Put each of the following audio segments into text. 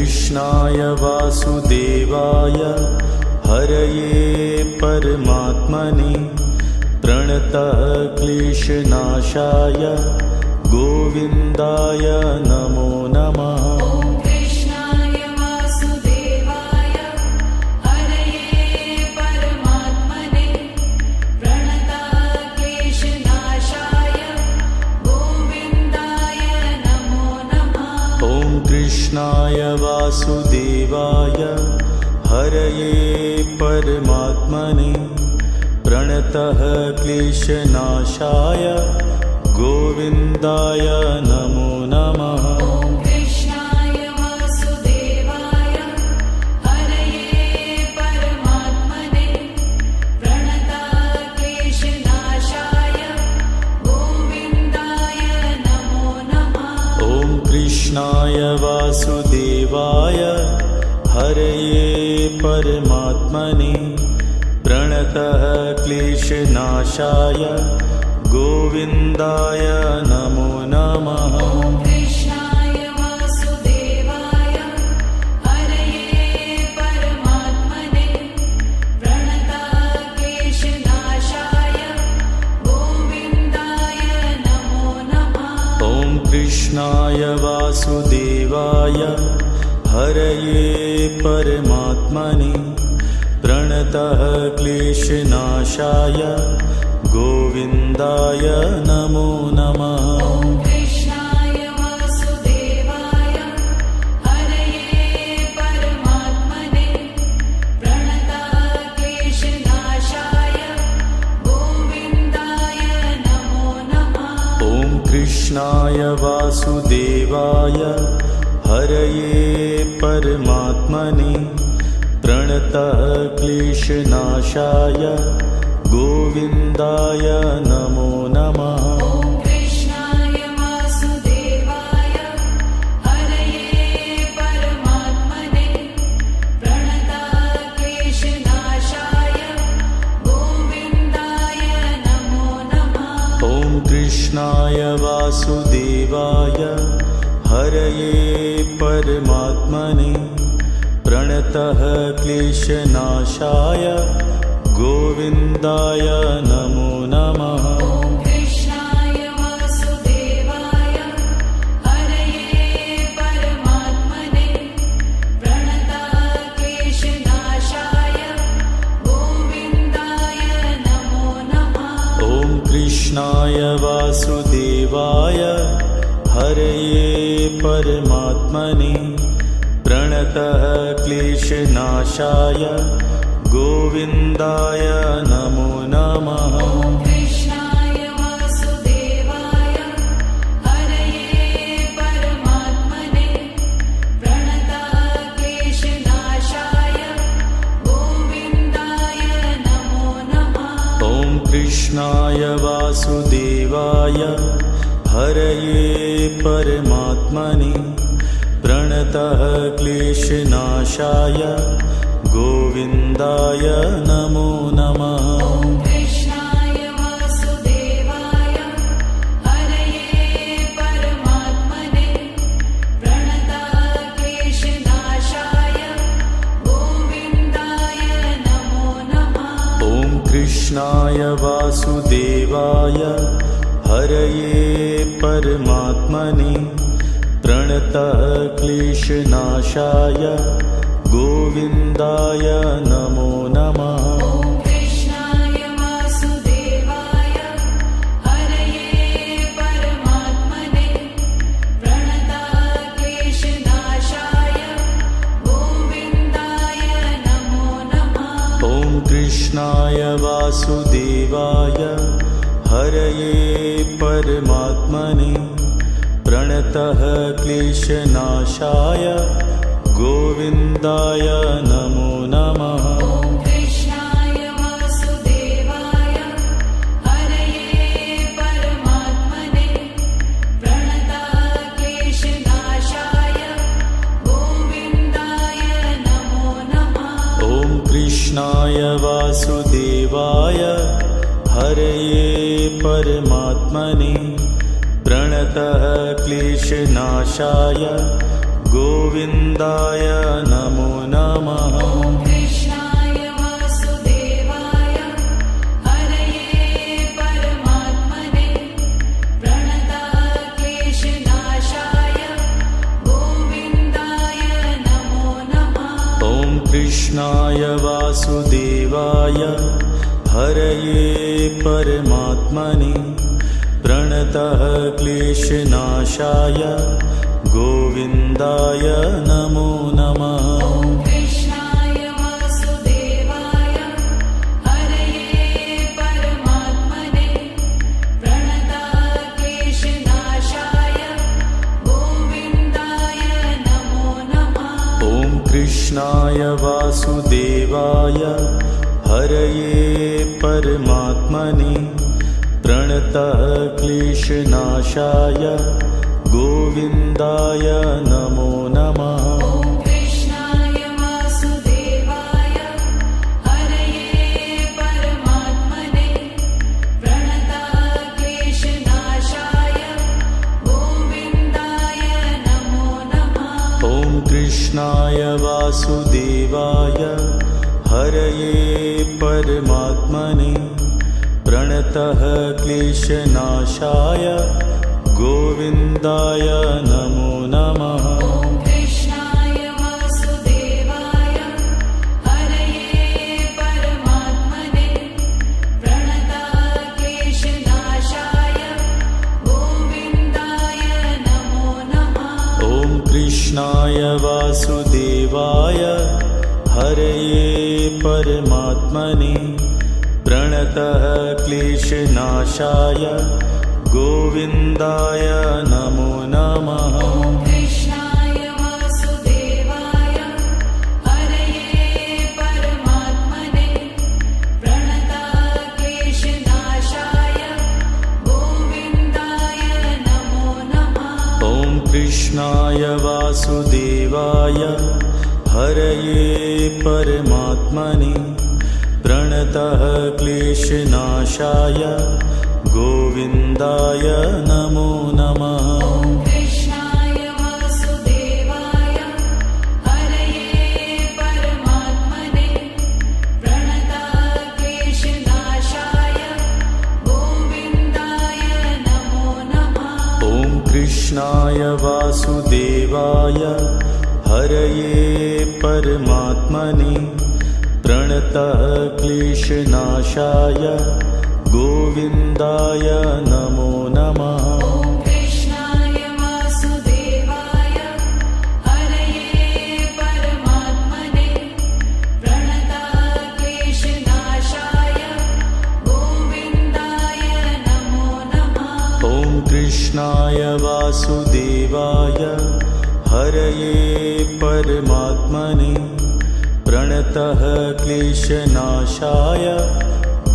कृष्णाय वासुदेवाय हरये परमात्मने प्रणतः क्लेशनाशाय गोविन्दाय नमो नमः। कृष्णाय वासुदेवाय हरये परमात्मने प्रणतः क्लेशनाशाय गोविन्दाय नमो नमः। कृष्णाय वासुदेवाय हरये परमात्मने प्रणतः क्लेशनाशाय गोविन्दाय नमो नमः। कृष्णाय वासुदेवाय हरये परमात्मने प्रणतः क्लेशनाशाय गोविन्दाय नमो नमः। कृष्णाय वासुदेवाय हरये परमात्मने प्रणतः क्लेशनाशाय गोविन्दाय नमो नमः। कृष्णाय वासुदेवाय हरये परमात्मने प्रणतः क्लेशनाशाय गोविन्दाय नमो नमः। कृष्णाय वासुदेवाय हरये परमात्मने प्रणतः क्लेशनाशाय गोविन्दाय नमो नमः। कृष्णाय वासुदेवाय हरये परमात्मने प्रणतः क्लेशनाशाय गोविन्दाय नमो नमः। कृष्णाय वासुदेवाय हरये परमात्मने प्रणतः क्लेशनाशाय गोविन्दाय नमो नमः। कृष्णाय वासुदेवाय हरये परमात्मने प्रणतः क्लेशनाशाय गोविन्दाय नमो नमः। कृष्णाय वासुदेवाय हरये परमात्मने प्रणतः क्लेशनाशाय गोविन्दाय नमो नमः। कृष्णाय वासुदेवाय हरये परमात्मने प्रणतः क्लेशनाशाय गोविन्दाय नमो नमः। कृष्णाय वासुदेवाय हरये परमात्मने प्रणतः क्लेशनाशाय गोविन्दाय नमो नमः। कृष्णाय वासुदेवाय हरये परमात्मने प्रणतः क्लेशनाशाय गोविन्दाय नमो नमः। कृष्णाय वासुदेवाय हरये परमात्मने प्रणतः क्लेशनाशाय गोविन्दाय नमो नमः। कृष्णाय वासुदेवाय हरये परमात्मने प्रणतः क्लेशनाशाय गोविन्दाय नमो नमः। कृष्णाय वासुदेवाय हरये परमात्मने प्रणतः क्लेशनाशाय गोविन्दाय नमो नमः। कृष्णाय वासुदेवाय हरये परमात्मने प्रणतः क्लेशनाशाय गोविन्दाय नमो नमः। कृष्णाय वासुदेवाय हरये परमात्मने प्रणतः क्लेशनाशाय गोविन्दाय नमो नमः। कृष्णाय वासुदेवाय हरये परमात्मने प्रणतः क्लेशनाशाय गोविन्दाय नमो नमः। ॐ कृष्णाय वासुदेवाय हरये परमात्मने प्रणतक्लेशनाशाय गोविन्दाय नमो नमः। ॐ कृष्णाय वासुदेवाय हरये परमात्मने प्रणतः क्लेशनाशाय गोविन्दाय नमो नमः। ॐ कृष्णाय वासुदेवाय हरये परमात्मने प्रणतक्लेशनाशाय गोविन्दाय नमो नमः। ॐ कृष्णाय वासुदेवाय हरये परमात्मने प्रणतः क्लेशनाशाय गोविन्दाय नमो नमः। ॐ कृष्णाय वासुदेवाय हरये परमात्मने प्रणतक्लेशनाशाय गोविन्दाय नमो नमः। ॐ कृष्णाय वासुदेवाय हरये परमात्मने प्रणतः क्लेशनाशाय गोविन्दाय नमो नमः। ॐ कृष्णाय वासुदेवाय हरये परमात्मने प्रणतक्लेशनाशाय गोविन्दाय नमो नमः। ॐ कृष्णाय वासुदेवाय हरये परमात्मने प्रणतः क्लेशनाशाय गोविन्दाय नमो नमः। ॐ कृष्णाय वासुदेवाय हरये परमात्मने प्रणतक्लेशनाशाय गोविन्दाय नमो नमः। ॐ कृष्णाय वासुदेवाय हरये परमात्मने प्रणतः क्लेशनाशाय गोविन्दाय नमो नमः। ॐ कृष्णाय वासुदेवाय हरये परमात्मने प्रणतक्लेशनाशाय गोविन्दाय नमो नमः। ॐ कृष्णाय वासुदेवाय हरये परमात्मने प्रणतः क्लेशनाशाय गोविन्दाय नमो नमः। ॐ कृष्णाय वासुदेवाय हरये परमात्मने प्रणतक्लेशनाशाय गोविन्दाय नमो नमः। ॐ कृष्णाय वासुदेवाय हरये परमात्मने प्रणतः क्लेशनाशाय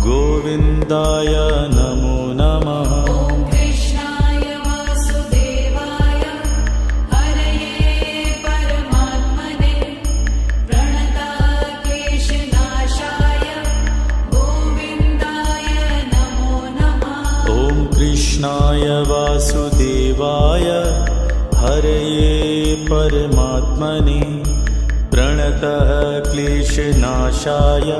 गोविन्दाय नमो नमः। ॐ कृष्णाय वासुदेवाय हरये परमात्मने प्रणतक्लेशनाशाय गोविन्दाय नमो नमः। ॐ कृष्णाय वासुदेवाय हरये परमात्मने प्रणतः क्लेशनाशाय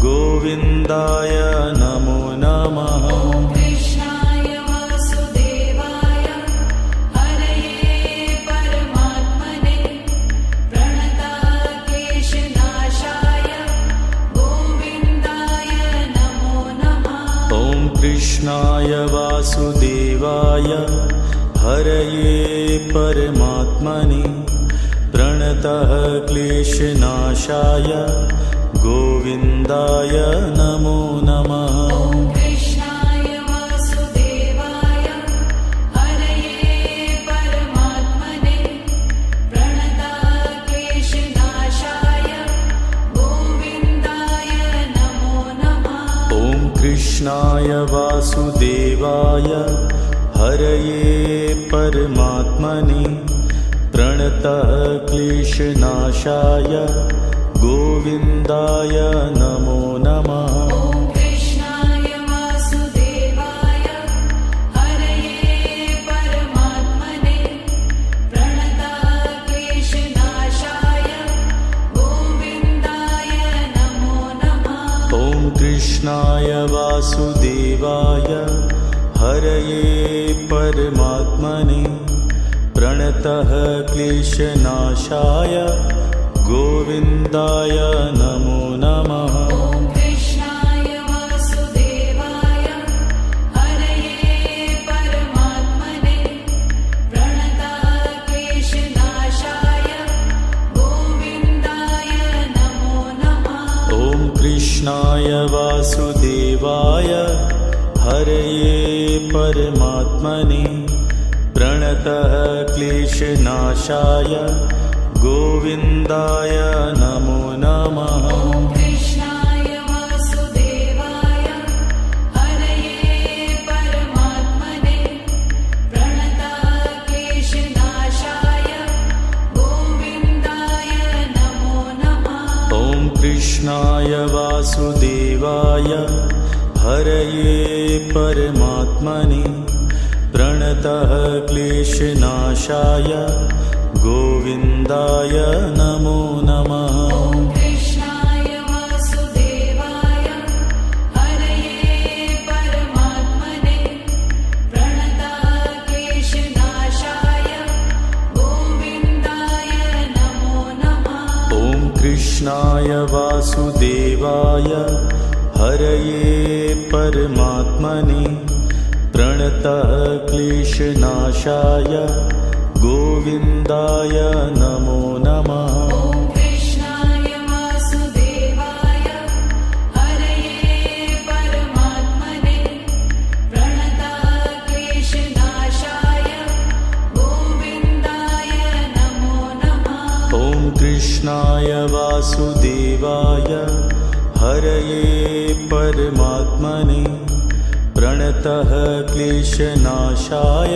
गोविन्दाय नमो नमः। ॐ कृष्णाय वासुदेवाय हरये परमात्मने प्रणतक्लेशनाशाय गोविन्दाय नमो नमः। ॐ कृष्णाय वासुदेवाय हरये परमात्मने प्रणतः क्लेशनाशाय गोविन्दाय नमो नमः। ॐ कृष्णाय वासुदेवाय हरये परमात्मने प्रणतक्लेशनाशाय गोविन्दाय नमो नमः। ॐ कृष्णाय वासुदेवाय हरये परमात्मने प्रणतः क्लेशनाशाय गोविन्दाय नमो नमः। ॐ कृष्णाय वासुदेवाय हरये परमात्मने प्रणतक्लेशनाशाय वासुदेवाय हरये परमात्मने प्रणतः क्लेशनाशाय गोविन्दाय नमो नमः। ॐ कृष्णाय वासुदेवाय हरये परमात्मने प्रणतः क्लेशनाशाय गोविन्दाय नमो नमः। ॐ कृष्णाय वासुदेवाय हरये परमात्मने प्रणतः क्लेशनाशाय गोविन्दाय नमो नमः। ॐ कृष्णाय वासुदेवाय हरये परमात्मने प्रणतः क्लेशनाशाय गोविन्दाय नमो नमः। ॐ कृष्णाय वासुदेवाय हरये परमात्मने प्रणतः क्लेशनाशाय गोविन्दाय नमो नमः। ॐ कृष्णाय वासुदेवाय हरये परमात्मने प्रणतः क्लेशनाशाय गोविन्दाय नमो नमः। ॐ कृष्णाय वासुदेवाय हरये परमात्मने प्रणतः क्लेशनाशाय गोविन्दाय नमो नमः। ॐ कृष्णाय वासुदेवाय हरये परमात्मने प्रणतः क्लेशनाशाय गोविन्दाय नमो नमः। ॐ कृष्णाय वासुदेवाय हरये परमात्मने प्रणतः क्लेशनाशाय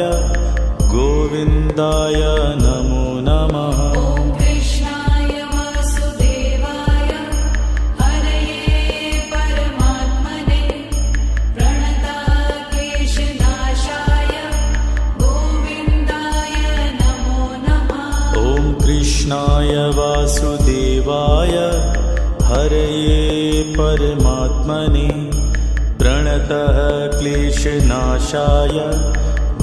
गोविन्दाय नमो नमः। ॐ कृष्णाय वासुदेवाय हरये परमात्मने प्रणतः क्लेशनाशाय गोविन्दाय नमो नमः। ॐ कृष्णाय वासुदेवाय हरये परमात्मने प्रणतः क्लेशनाशाय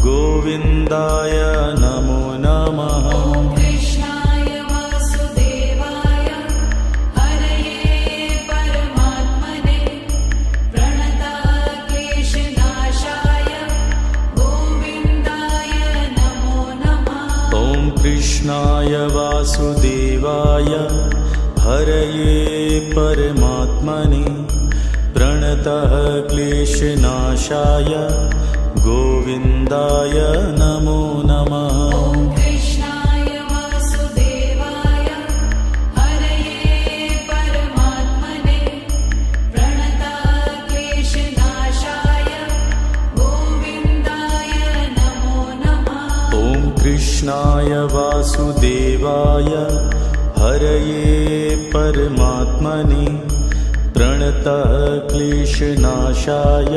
गोविन्दाय नमो नमः। ॐ कृष्णाय वासुदेवाय हरये परमात्मने प्रणतः क्लेशनाशाय गोविन्दाय नमो नमः। ॐ कृष्णाय वासुदेवाय हरये परमात्मने प्रणतः क्लेशनाशाय गोविन्दाय नमो नमः। ॐ कृष्णाय वासुदेवाय हरये परमात्मने प्रणतः क्लेशनाशाय गोविन्दाय नमो नमः। ॐ कृष्णाय वासुदेवाय हरये परमात्मने प्रणतः क्लेशनाशाय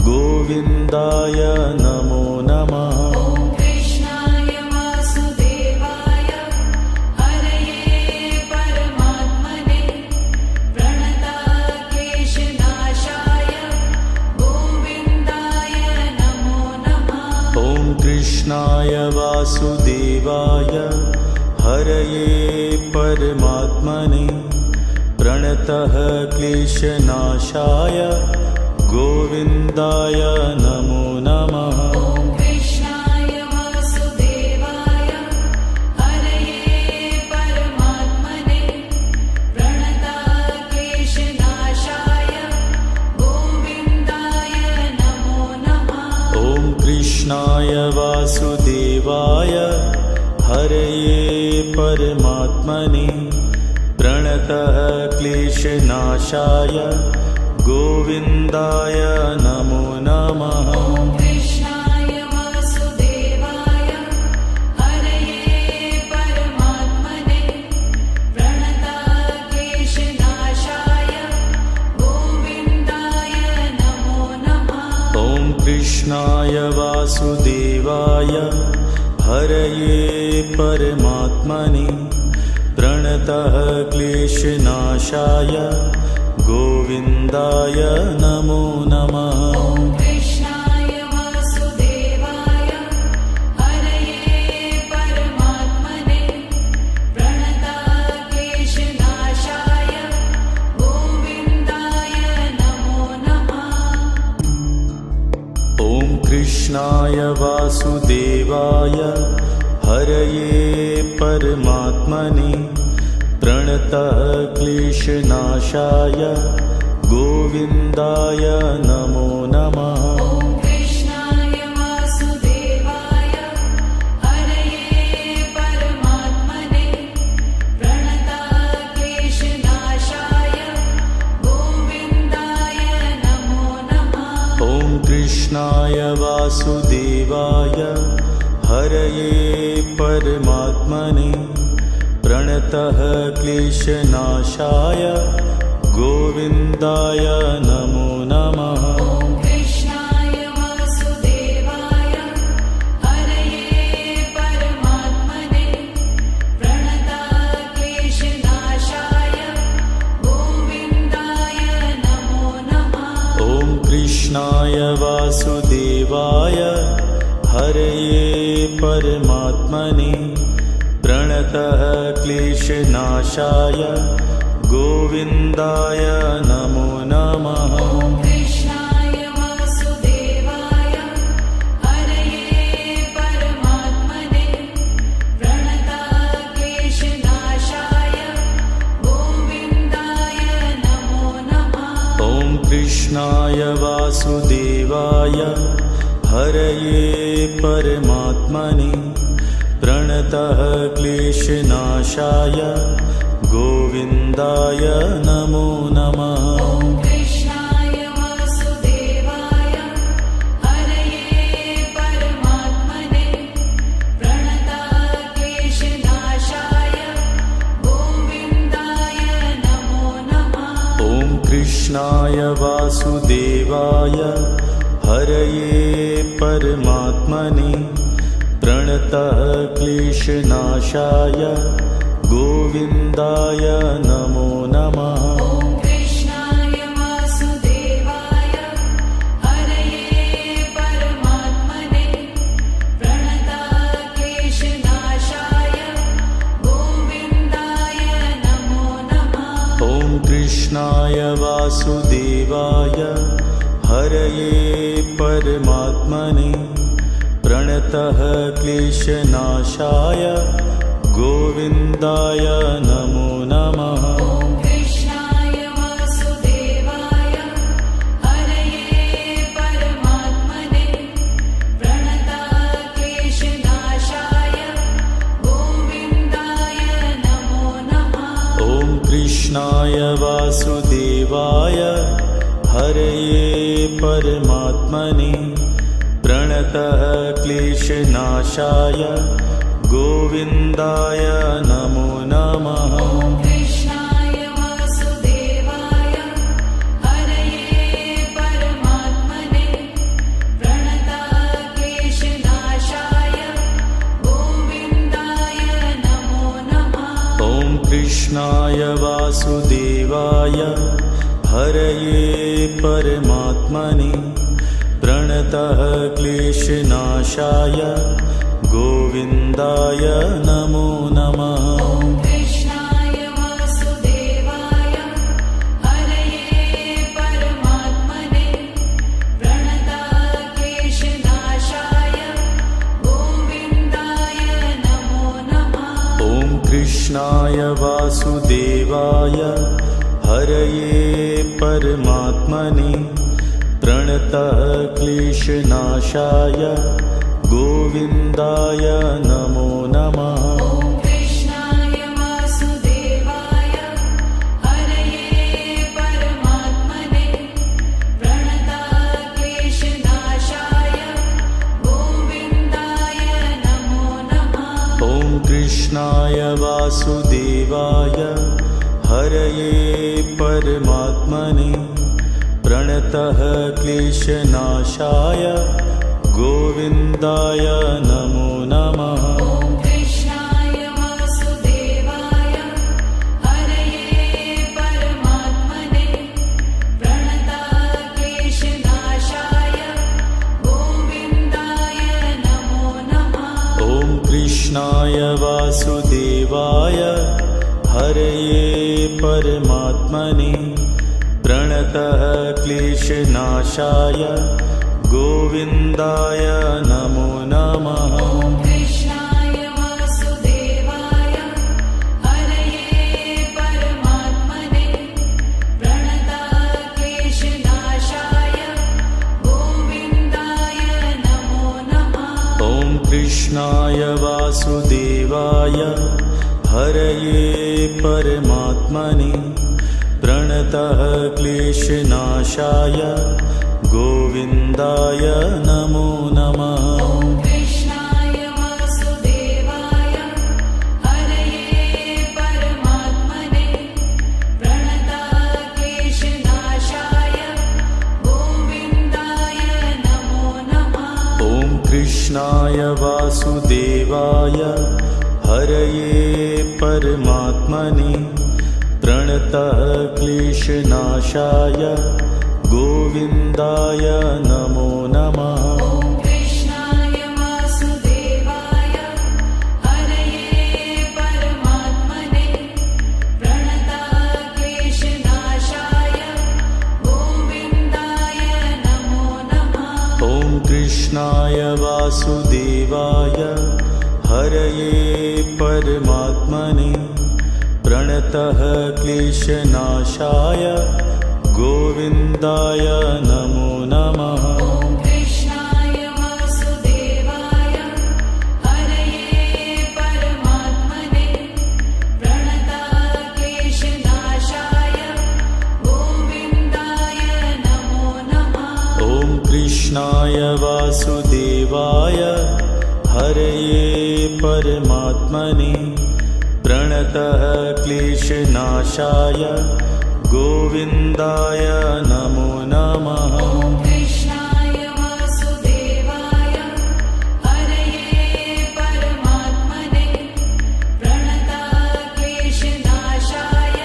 गोविन्दाय नमो नमः। ॐ कृष्णाय वासुदेवाय हरये परमात्मने प्रणतः क्लेशनाशाय गोविन्दाय नमो नमः। ॐ कृष्णाय वासुदेवाय हरये परमात्मने प्रणतः क्लेशनाशाय गोविन्दाय नमो नमः। ॐ कृष्णाय वासुदेवाय हरये परमात्मने प्रणतः क्लेशनाशाय गोविन्दाय नमो नमः। ॐ कृष्णाय वासुदेवाय हरये परमात्मने प्रणतः क्लेशनाशाय गोविन्दाय नमो नमः। ॐ कृष्णाय वासुदेवाय हरये परमात्मने प्रणतः क्लेशनाशाय गोविन्दाय नमो नमः। ॐ कृष्णाय वासुदेवाय हरये परमात्मने प्रणतः क्लेशनाशाय गोविन्दाय नमो नमः। ॐ कृष्णाय वासुदेवाय हरये परमात्मने प्रणताक्लेशनाशाय गोविन्दाय नमो नमः। ॐ कृष्णाय वासुदेवाय हरये परमात्मने प्रणतः क्लेशनाशाय गोविन्दाय नमो नमः। ॐ कृष्णाय वासुदेवाय हरये परमात्मने प्रणताक्लेशनाशाय गोविन्दाय नमो नमः। ॐ कृष्णाय वासुदेवाय हरये परमात्मने प्रणतः क्लेशनाशाय गोविन्दाय नमो नमः। ॐ कृष्णाय वासुदेवाय हरये परमात्मने प्रणताक्लेशनाशाय गोविन्दाय नमो नमः। ॐ कृष्णाय वासुदेवाय हरये परमात्मने प्रणतः क्लेशनाशाय गोविन्दाय नमो नमः। ॐ कृष्णाय वासुदेवाय हरये परमात्मने प्रणताक्लेशनाशाय गोविन्दाय नमो नमः। ॐ कृष्णाय वासुदेवाय हरये परमात्मने प्रणतः क्लेशनाशाय गोविन्दाय नमो नमः। ॐ कृष्णाय वासुदेवाय हरये परमात्मने प्रणताक्लेशनाशाय गोविन्दाय नमो नमः। ॐ कृष्णाय वासुदेवाय हरये परमात्मने प्रणतः क्लेशनाशाय गोविन्दाय नमो नमः। ॐ कृष्णाय वासुदेवाय हरये परमात्मने प्रणताक्लेशनाशाय गोविन्दाय नमो नमः। ॐ कृष्णाय वासुदेवाय हरये परमात्मने प्रणतः क्लेशनाशाय गोविन्दाय नमो नमः। ॐ कृष्णाय वासुदेवाय हरये परमात्मने प्रणताक्लेशनाशाय गोविन्दाय नमो नमः। ॐ कृष्णाय वासुदेवाय हरये परमात्मने प्रणतः क्लेशनाशाय गोविन्दाय नमो नमः। ॐ कृष्णाय वासुदेवाय हरये परमात्मने प्रणताक्लेशनाशाय गोविन्दाय नमो नमः। ॐ कृष्णाय वासुदेवाय हरये परमात्मने प्रणतः क्लेशनाशाय गोविन्दाय नमो नमः। ॐ कृष्णाय वासुदेवाय हरये परमात्मने प्रणताक्लेशनाशाय गोविन्दाय नमो नमः। ॐ कृष्णाय वासुदेवाय हरये परमात्मने प्रणतः क्लेशनाशाय गोविन्दाय नमो नमः। ॐ कृष्णाय वासुदेवाय हरये परमात्मने प्रणताक्लेशनाशाय गोविन्दाय नमो नमः। ॐ कृष्णाय वासुदेवाय हरये परमात्मने प्रणतः क्लेशनाशाय गोविन्दाय नमो नमः। ॐ कृष्णाय वासुदेवाय हरये परमात्मने कृष्णाय वासुदेवाय हरये परमात्मने प्रणतः क्लेशनाशाय गोविन्दाय नमो नमः। ॐ कृष्णाय वासुदेवाय हरये परमात्मने प्रणतः क्लेशनाशाय गोविन्दाय नमो नमः। ॐ कृष्णाय वासुदेवाय हरये परमात्मने प्रणतः क्लेशनाशाय गोविन्दाय नमो नमः। ॐ कृष्णाय वासुदेवाय हरये परमात्मने प्रणतः क्लेशनाशाय गोविन्दाय नमो नमः। ॐ कृष्णाय वासुदेवाय हरये परमात्मने प्रणतः क्लेशनाशाय गोविन्दाय नमो नमः। ॐ कृष्णाय वासुदेवाय हरये परमात्मने प्रणतः क्लेशनाशाय गोविन्दाय नमो नमः। ॐ कृष्णाय वासुदेवाय हरये परमात्मने प्रणतः क्लेशनाशाय गोविन्दाय नमो नमः। ॐ कृष्णाय वासुदेवाय हरये परमात्मने प्रणतः क्लेशनाशाय गोविन्दाय नमो नमः। ॐ कृष्णाय वासुदेवाय हरये परमात्मने प्रणतः क्लेशनाशाय गोविन्दाय नमो नमः। ॐ कृष्णाय वासुदेवाय हरये परमात्मने प्रणतः क्लेशनाशाय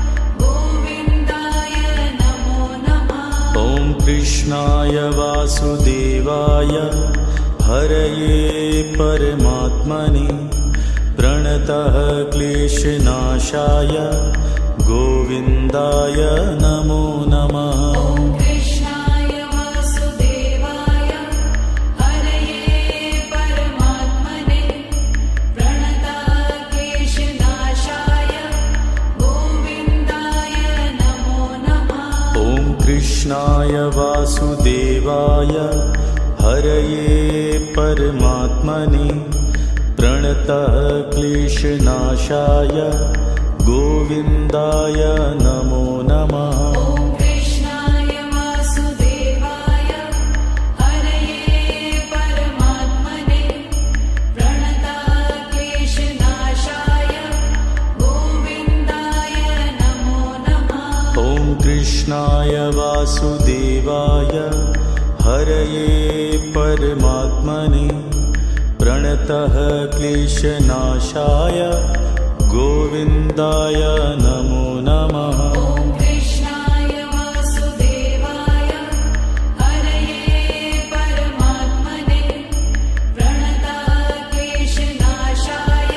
गोविन्दाय नमो नमः। ॐ कृष्णाय वासुदेवाय हरये परमात्मने प्रणतः क्लेशनाशाय गोविन्दाय नमो नमः। ॐ कृष्णाय वासुदेवाय हरये परमात्मने प्रणतः क्लेशनाशाय गोविन्दाय नमो नमः। ॐ कृष्णाय वासुदेवाय हरये परमात्मने प्रणतः क्लेशनाशाय गोविन्दाय नमो नमः। ॐ कृष्णाय वासुदेवाय हरये परमात्मने प्रणतः क्लेशनाशाय गोविन्दाय नमो नमः। ॐ कृष्णाय वासुदेवाय हरये परमात्मने प्रणतः क्लेशनाशाय गोविन्दाय नमो नमः। ॐ कृष्णाय वासुदेवाय हरये परमात्मने प्रणतः क्लेशनाशाय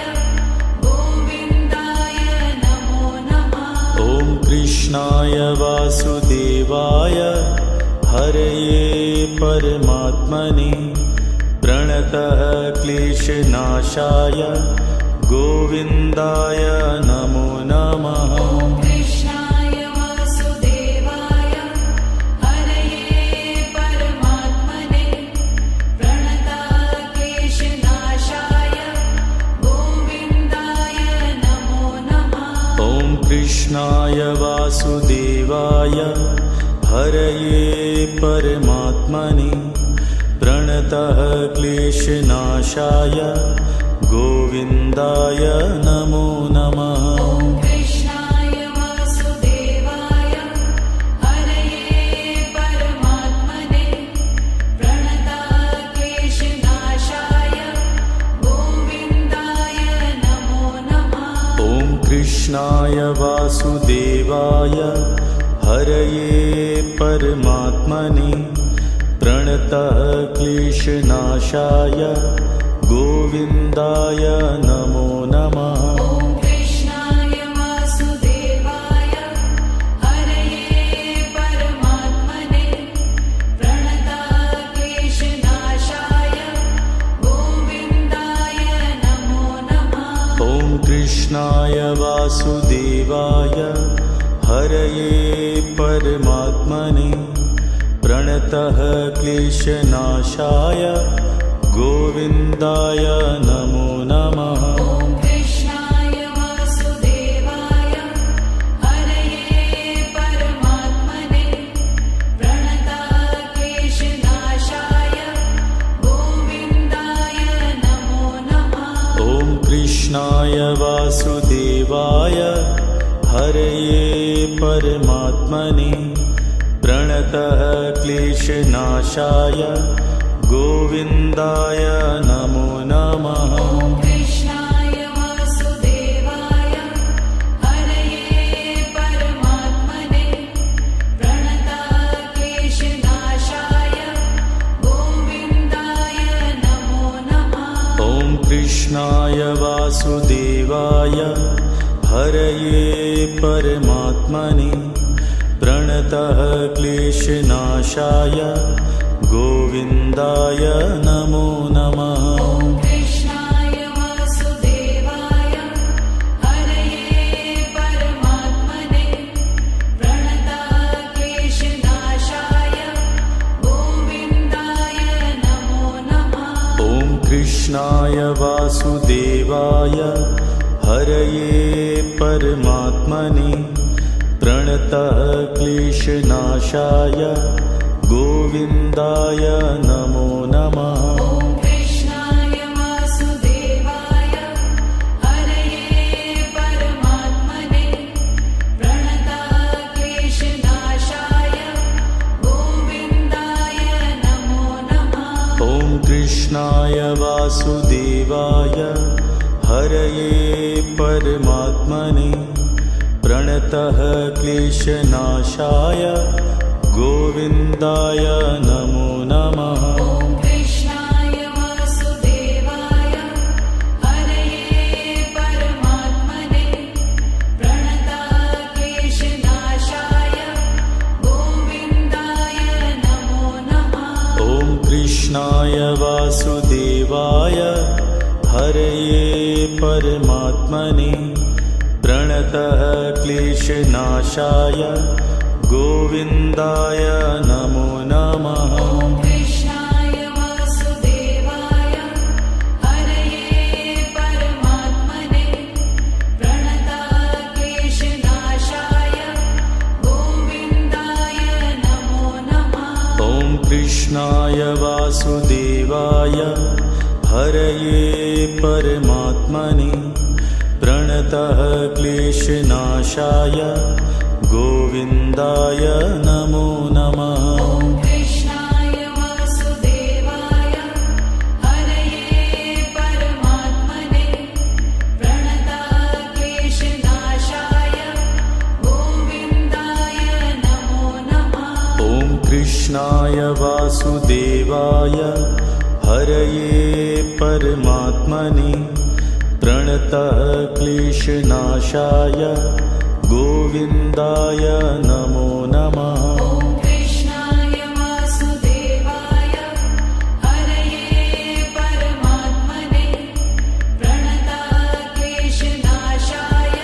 गोविन्दाय नमो नमः। ॐ कृष्णाय वासुदेवाय हरये परमात्मने प्रणतः क्लेशनाशाय गोविन्दाय नमो नमः। ॐ कृष्णाय वासुदेवाय हरये परमात्मने प्रणतः क्लेशनाशाय गोविन्दाय नमो नमः। ॐ कृष्णाय वासुदेवाय हरये परमात्मने प्रणतः क्लेशनाशाय गोविन्दाय नमो नमः। ॐ कृष्णाय वासुदेवाय हरये परमात्मने प्रणतः क्लेशनाशाय गोविन्दाय नमो नमः। ॐ कृष्णाय वासुदेवाय हरये परमात्मने प्रणतः क्लेशनाशाय गोविन्दाय नमो नमः। ॐ कृष्णाय वासुदेवाय हरये परमात्मने प्रणतक्लेशनाशाय गोविन्दाय नमो नमः। ॐ कृष्णाय वासुदेवाय हरये परमात्मने प्रणतः क्लेशनाशाय गोविन्दाय नमो नमः। ॐ कृष्णाय वासुदेवाय हरये परमात्मने प्रणतक्लेशनाशाय गोविन्दाय नमो नमः। ॐ कृष्णाय वासुदेवाय हरये परमात्मने प्रणतः क्लेशनाशाय गोविन्दाय नमो नमः। ॐ कृष्णाय वासुदेवाय हरये परमात्मने प्रणतक्लेशनाशाय गोविन्दाय नमो नमः। ॐ कृष्णाय वासुदेवाय हरये परमात्मने प्रणतः क्लेशनाशाय गोविन्दाय नमो नमः। ॐ कृष्णाय वासुदेवाय हरये परमात्मने प्रणतक्लेशनाशाय गोविन्दाय नमो नमः। ॐ कृष्णाय वासुदेवाय हरये परमात्मने प्रणतः क्लेशनाशाय गोविन्दाय नमो नमः। ॐ कृष्णाय वासुदेवाय हरये परमात्मने प्रणतक्लेशनाशाय गोविन्दाय नमो नमः। ॐ कृष्णाय वासुदेवाय हरये परमात्मने प्रणतः क्लेशनाशाय गोविन्दाय नमो नमः। ॐ कृष्णाय वासुदेवाय हरये परमात्मने प्रणतक्लेशनाशाय गोविन्दाय नमो नमः। ॐ कृष्णाय वासुदेवाय हरये परमात्मने प्रणतः क्लेशनाशाय गोविन्दाय नमो नमः। ॐ कृष्णाय वासुदेवाय हरये परमात्मने प्रणतक्लेशनाशाय गोविन्दाय नमो नमः। ॐ कृष्णाय वासुदेवाय हरये परमात्मने प्रणतः क्लेशनाशाय गोविन्दाय नमो नमः। ॐ कृष्णाय वासुदेवाय हरये परमात्मने प्रणतक्लेशनाशाय गोविन्दाय नमो नमः। ॐ कृष्णाय वासुदेवाय हरये परमात्मने प्रणतः क्लेशनाशाय गोविन्दाय नमो नमः। ॐ कृष्णाय वासुदेवाय हरये परमात्मने प्रणतक्लेशनाशाय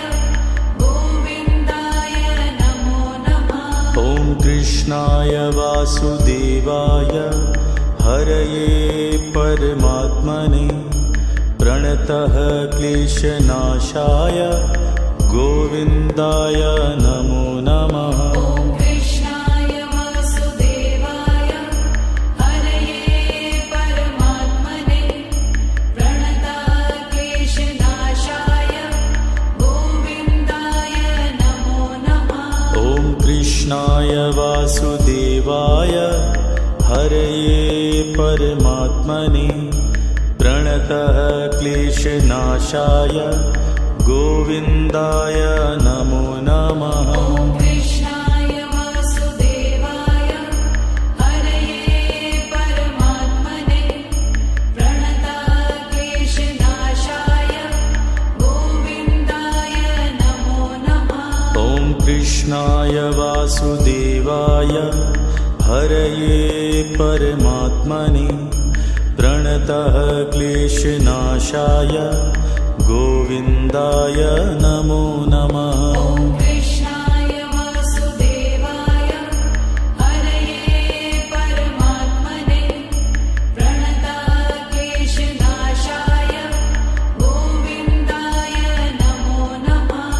गोविन्दाय नमो नमः। ॐ कृष्णाय वासुदेवाय हरये परमात्मने प्रणतः क्लेशनाशाय गोविन्दाय नमो नमः। ॐ कृष्णाय वासुदेवाय हरये परमात्मने प्रणतक्लेशनाशाय गोविन्दाय नमो नमः। ॐ कृष्णाय वासुदेवाय हरये परमात्मने प्रणतः क्लेशनाशाय गोविन्दाय नमो नमः। ॐ कृष्णाय वासुदेवाय हरये परमात्मने प्रणतक्लेशनाशाय वासुदेवाय हरये परमात्मने प्रणतः क्लेशनाशाय गोविन्दाय नमो नमः। ॐ कृष्णाय वासुदेवाय हरये परमात्मने प्रणतः क्लेशनाशाय गोविन्दाय नमो नमः।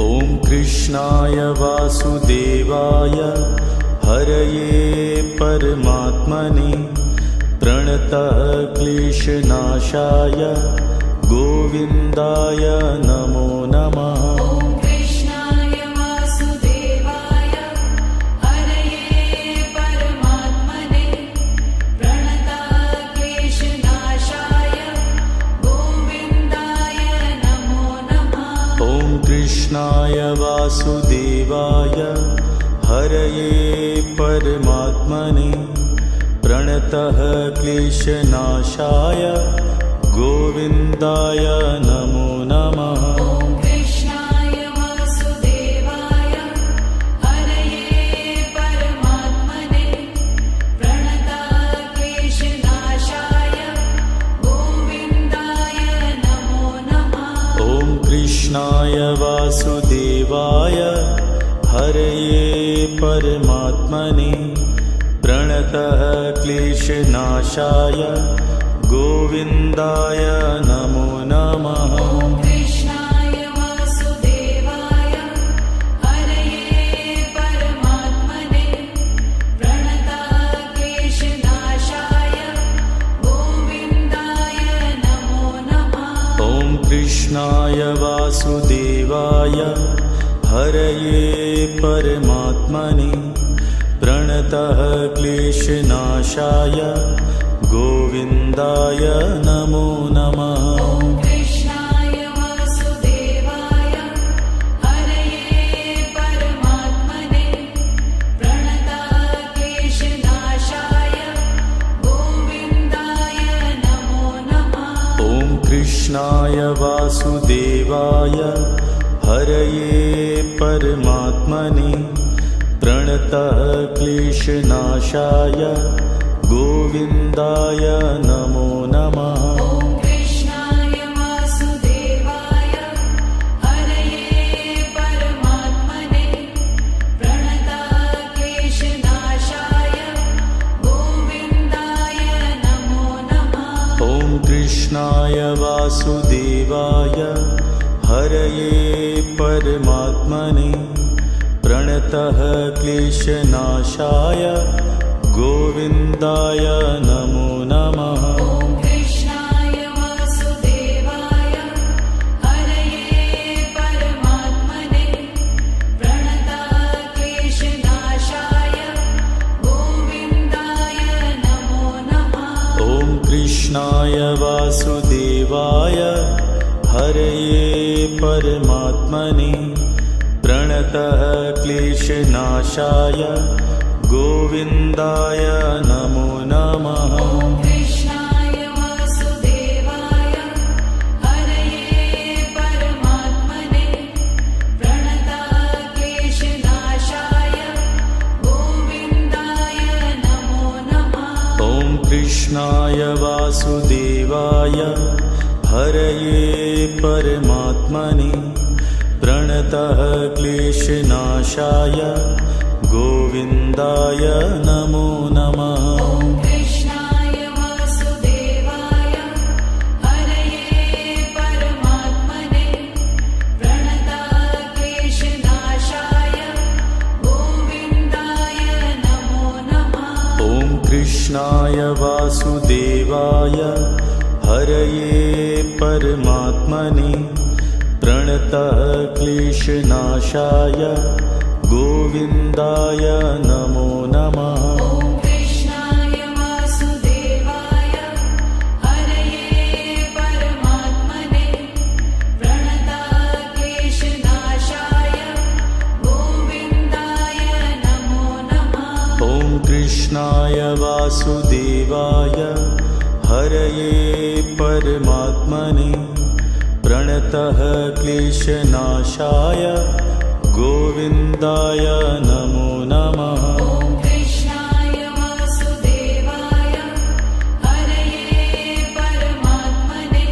ॐ कृष्णाय वासुदेवाय हरये परमात्मने प्रणतः क्लेशनाशाय गोविन्दाय नमो नमः। ॐ कृष्णाय वासुदेवाय हरये परमात्मने प्रणतः क्लेशनाशाय गोविन्दाय नमो नमः। ॐ कृष्णाय वासुदेवाय हरये परमात्मने प्रणतः क्लेशनाशाय गोविन्दाय नमो नमः। ॐ कृष्णाय वासुदेवाय हरये परमात्मने प्रणतः क्लेशनाशाय गोविन्दाय नमो नमः। ॐ कृष्णाय वासुदेवाय हरये परमात्मने प्रणतः क्लेशनाशाय गोविन्दाय नमो नमः। ॐ कृष्णाय वासुदेवाय हरये परमात्मने प्रणतः क्लेशनाशाय गोविन्दाय नमो नमः। ॐ कृष्णाय वासुदेवाय हरये परमात्मने प्रणतः क्लेशनाशाय गोविन्दाय नमो नमः। ॐ कृष्णाय वासुदेवाय हरये परमात्मने प्रणतः क्लेशनाशाय गोविन्दाय नमो नमः। ॐ कृष्णाय वासुदेवाय हरये परमात्मने प्रणतः क्लेशनाशाय गोविन्दाय नमो नमः। ॐ कृष्णाय वासुदेवाय हरये परमात्मने प्रणतः क्लेशनाशाय गोविन्दाय नमो नमः। ॐ कृष्णाय वासुदेवाय हरये परमात्मने प्रणतः क्लेशनाशाय गोविन्दाय नमो नमः। ॐ कृष्णाय वासुदेवाय हरये परमात्मने प्रणतः क्लेशनाशाय गोविन्दाय नमो नमः। ॐ कृष्णाय वासुदेवाय हरये परमात्मने प्रणतः क्लेशनाशाय गोविन्दाय नमो नमः। ॐ कृष्णाय वासुदेवाय हरये परमात्मने प्रणतः क्लेशनाशाय गोविन्दाय नमो नमः। ॐ कृष्णाय वासुदेवाय हरये परमात्मने प्रणतः क्लेशनाशाय गोविन्दाय नमो नमः। ॐ कृष्णाय वासुदेवाय हरये परमात्मने प्रणतः क्लेशनाशाय गोविन्दाय नमो नमः। ॐ कृष्णाय वासुदेवाय हरये परमात्मने प्रणतः क्लेशनाशाय गोविन्दाय नमो नमः। ॐ कृष्णाय वासुदेवाय हरये परमात्मने प्रणतः क्लेशनाशाय गोविन्दाय नमो नमः। ॐ कृष्णाय वासुदेवाय हरये परमात्मने प्रणतः क्लेशनाशाय गोविन्दाय नमो नमः। ॐ कृष्णाय वासुदेवाय हरये परमात्मने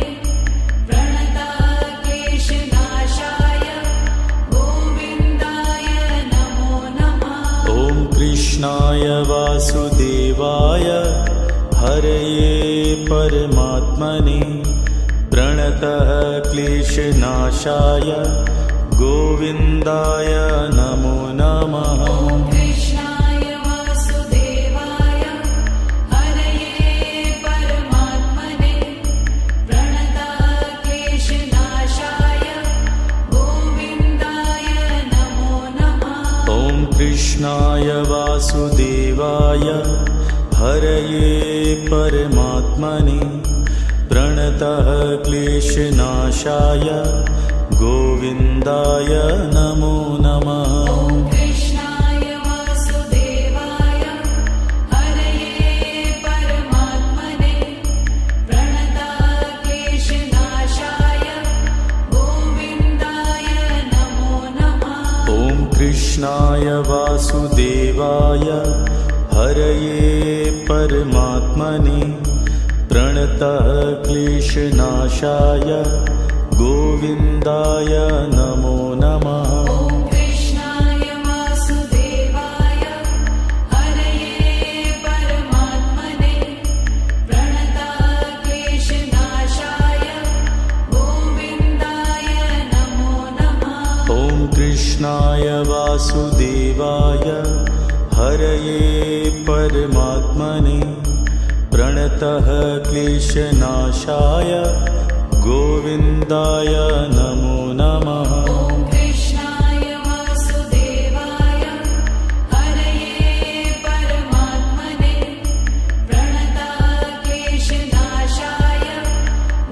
प्रणताक्लेशनाशाय गोविन्दाय नमो नमः। ॐ कृष्णाय वासुदेवाय हरये परमात्मने प्रणतः क्लेशनाशाय गोविन्दाय नमो नमः। ॐ कृष्णाय वासुदेवाय हरये परमात्मने प्रणताक्लेशनाशाय गोविन्दाय नमो नमः। ॐ कृष्णाय वासुदेवाय हरये परमात्मने प्रणतः क्लेशनाशाय गोविन्दाय नमो नमः। ॐ कृष्णाय वासुदेवाय हरये परमात्मने प्रणताक्लेशनाशाय गोविन्दाय नमो नमः। ॐ कृष्णाय वासुदेवाय हरये परमात्मने प्रणतः क्लेशनाशाय गोविन्दाय नमो नमः। ॐ कृष्णाय वासुदेवाय हरये परमात्मने प्रणताक्लेशनाशाय गोविन्दाय नमो नमः। ॐ कृष्णाय वासुदेवाय हरये परमात्मने प्रणतः क्लेशनाशाय गोविन्दाय नमो नमः। ॐ कृष्णाय वासुदेवाय हरये परमात्मने प्रणताक्लेशनाशाय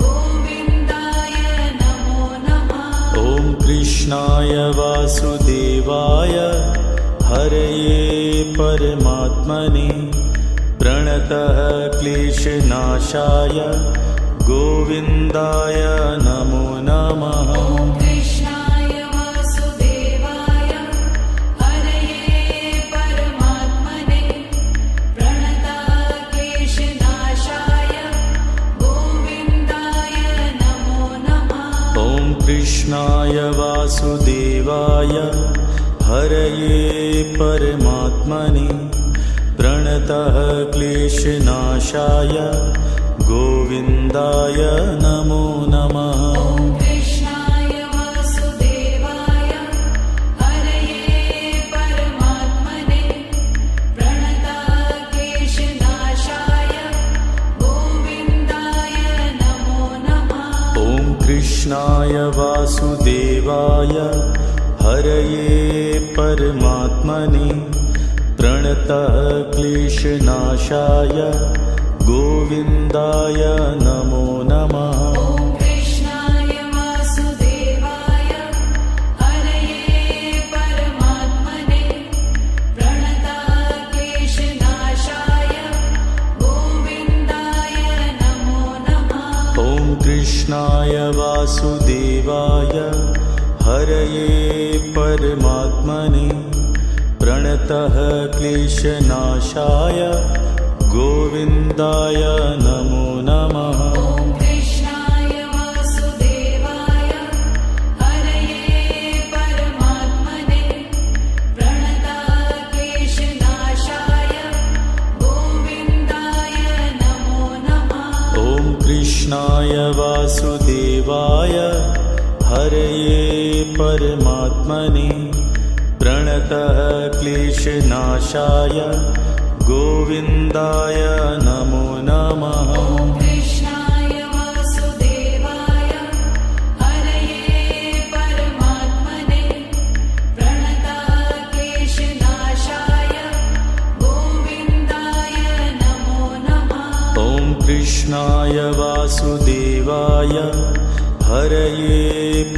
गोविन्दाय नमो नमः। ॐ कृष्णाय वासुदेवाय हरये परमात्मने प्रणतः क्लेशनाशाय गोविन्दाय नमो नमः। ॐ कृष्णाय वासुदेवाय हरये परमात्मने प्रणताक्लेशनाशाय गोविन्दाय नमो नमः। ॐ कृष्णाय वासुदेवाय हरये परमात्मने प्रणतः क्लेशनाशाय गोविन्दाय नमो नमः। ॐ कृष्णाय वासुदेवाय हरये परमात्मने प्रणताक्लेशनाशाय गोविन्दाय नमो नमः। ॐ कृष्णाय वासुदेवाय हरये परमात्मने प्रणतः क्लेशनाशाय गोविन्दाय नमो नमः। ॐ कृष्णाय वासुदेवाय हरये परमात्मने प्रणताक्लेशनाशाय गोविन्दाय नमो नमः। ॐ कृष्णाय वासुदेवाय हरये परमात्मने प्रणतः क्लेशनाशाय गोविन्दाय नमो नमः। ॐ कृष्णाय वासुदेवाय हरये परमात्मने प्रणताक्लेशनाशाय गोविन्दाय नमो नमः। ॐ कृष्णाय वासुदेवाय हरये परमात्मने प्रणतः क्लेशनाशाय गोविन्दाय नमो नमः। ॐ कृष्णाय वासुदेवाय हरये परमात्मने प्रणताक्लेशनाशाय गोविन्दाय नमो नमः। ॐ कृष्णाय वासुदेवाय हरये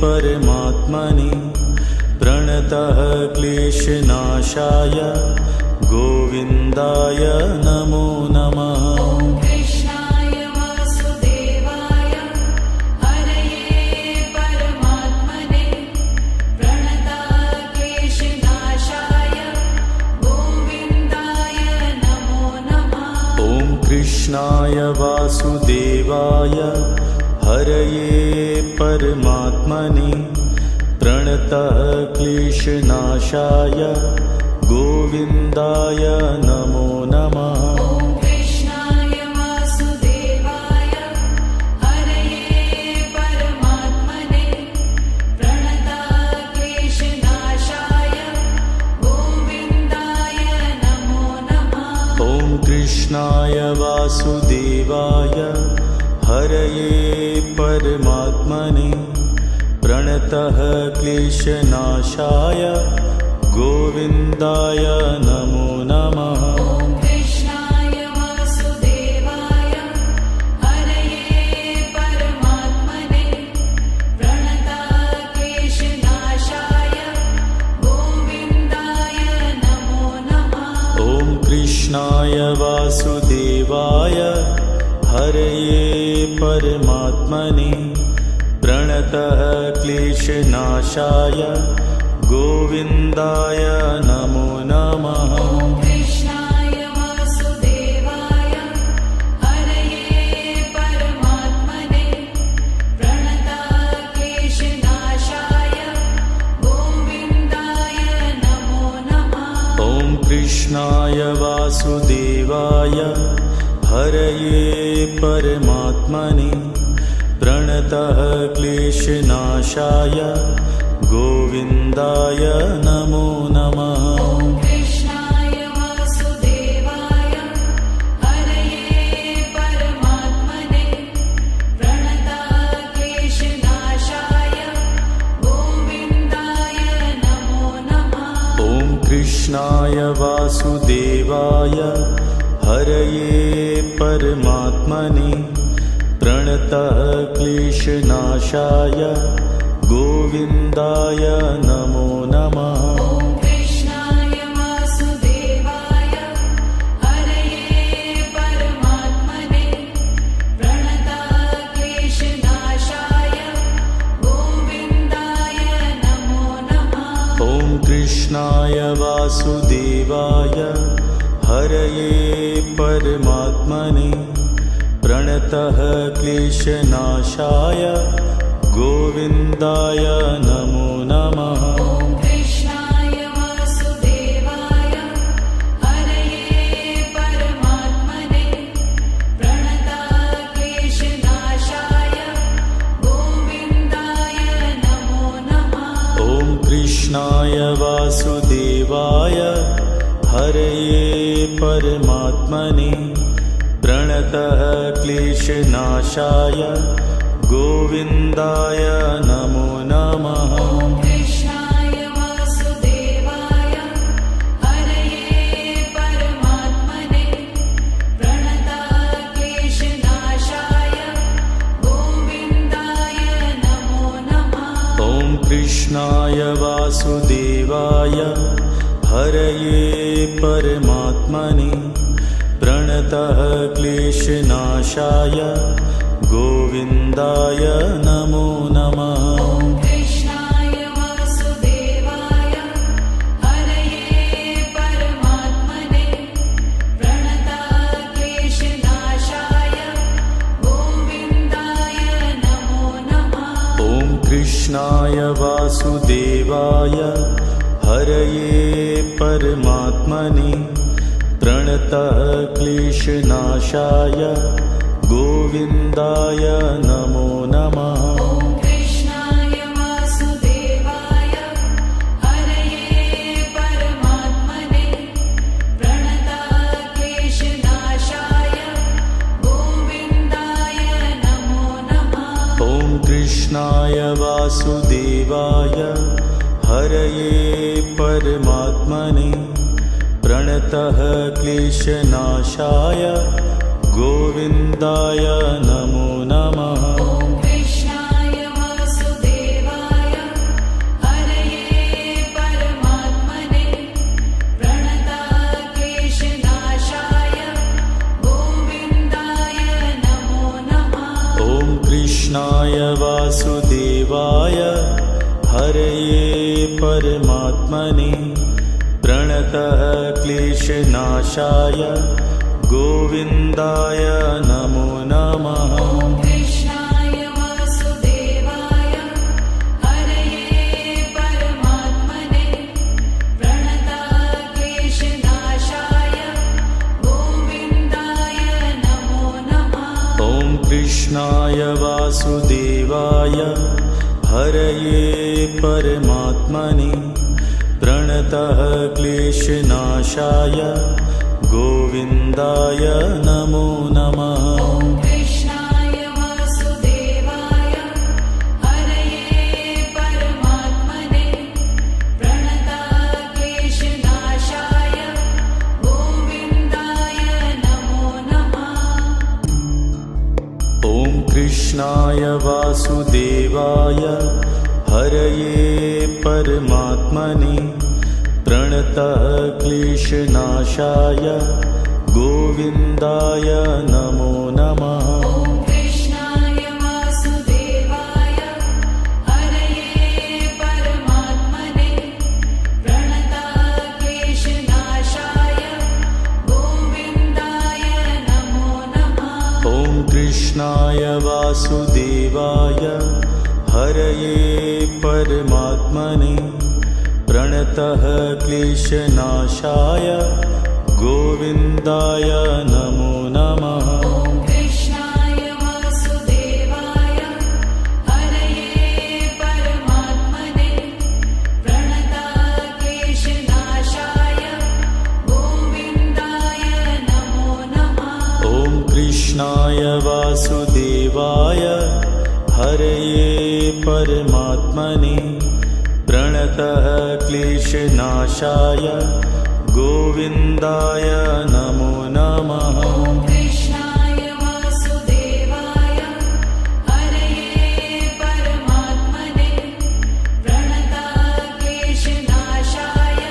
परमात्मने प्रणतः क्लेशनाशाय गोविन्दाय नमो नमः। ॐ कृष्णाय वासुदेवाय हरये परमात्मने प्रणताक्लेशनाशाय कृष्णाय वासुदेवाय हरये परमात्मने प्रणतः क्लेशनाशाय गोविन्दाय नमो नमः। ॐ कृष्णाय वासुदेवाय हरये परमात्मने प्रणतः क्लेशनाशाय गोविन्दाय नमो नमः। ॐ कृष्णाय वासुदेवाय हरये परमात्मने प्रणतः क्लेशनाशाय गोविन्दाय नमो नमः। ॐ कृष्णाय वासुदेवाय हरये परमात्मने प्रणतः क्लेशनाशाय गोविन्दाय नमो नमः। ॐ कृष्णाय वासुदेवाय हरये परमात्मने प्रणतः क्लेशनाशाय गोविन्दाय नमो नमः। ॐ कृष्णाय वासुदेवाय हरये परमात्मने प्रणतः क्लेशनाशाय गोविन्दाय नमो नमः। ॐ कृष्णाय वासुदेवाय हरये परमात्मने प्रणतः क्लेशनाशाय गोविन्दाय नमो नमः। ॐ कृष्णाय वासुदेवाय हरये परमात्मने प्रणतः क्लेशनाशाय गोविन्दाय नमो नमः। ॐ कृष्णाय वासुदेवाय हरये परमात्मने प्रणतः क्लेशनाशाय गोविन्दाय नमो नमः। ॐ कृष्णाय वासुदेवाय हरये परमात्मने प्रणतः क्लेशनाशाय गोविन्दाय नमो नमः। ॐ कृष्णाय वासुदेवाय हरये परमात्मने प्रणतः क्लेशनाशाय गोविन्दाय नमो नमः। ॐ कृष्णाय वासुदेवाय हरये परमात्मने प्रणतः क्लेशनाशाय गोविन्दाय नमो नमः। ॐ कृष्णाय वासुदेवाय हरये परमात्मने प्रणतः क्लेशनाशाय गोविन्दाय नमो नमः। ॐ कृष्णाय वासुदेवाय हरये परमात्मने प्रणतः क्लेशनाशाय गोविन्दाय नमो नमः। ॐ कृष्णाय वासुदेवाय हरये परमात्मने प्रणतः क्लेशनाशाय गोविन्दाय नमो नमः। ॐ कृष्णाय वासुदेवाय हरये परमात्मने प्रणतः क्लेशनाशाय गोविन्दाय नमो नमः। ॐ कृष्णाय वासुदेवाय हरये परमात्मने प्रणतः क्लेशनाशाय गोविन्दाय नमो नमः। ॐ कृष्णाय वासुदेवाय हरये परमात्मने प्रणतः क्लेशनाशाय गोविन्दाय नमो नमः। ॐ कृष्णाय वासुदेवाय हरये परमात्मने प्रणतः क्लेशनाशाय गोविन्दाय नमो नमः। ॐ कृष्णाय वासुदेवाय हरये परमात्मने प्रणतः क्लेशनाशाय गोविन्दाय नमो नमः। ॐ कृष्णाय वासुदेवाय हरये परमात्मने प्रणतः क्लेशनाशाय गोविन्दाय नमो नमः। ॐ कृष्णाय वासुदेवाय हरये परमात्मने प्रणतक्लेशनाशाय गोविन्दाय नमो नमः। ॐ कृष्णाय वासुदेवाय हरये परमात्मने प्रणतः क्लेशनाशाय गोविन्दाय नमो नमः। ॐ कृष्णाय वासुदेवाय हरये परमात्मने प्रणतक्लेशनाशाय गोविन्दाय नमो नमः। ॐ कृष्णाय वासुदेवाय हरये परमात्मने प्रणतः क्लेशनाशाय गोविन्दाय नमो नमः। ॐ कृष्णाय वासुदेवाय हरये परमात्मने प्रणतक्लेशनाशाय गोविन्दाय नमो नमः। ॐ कृष्णाय वासुदेवाय हरये परमात्मने प्रणतः क्लेशनाशाय गोविन्दाय नमो नमः। ॐ कृष्णाय वासुदेवाय हरये परमात्मने प्रणतक्लेशनाशाय गोविन्दाय नमो नमः। ॐ कृष्णाय वासुदेवाय हरये परमात्मने प्रणतः क्लेशनाशाय गोविन्दाय नमो नमः। ॐ कृष्णाय वासुदेवाय हरये परमात्मने प्रणतक्लेशनाशाय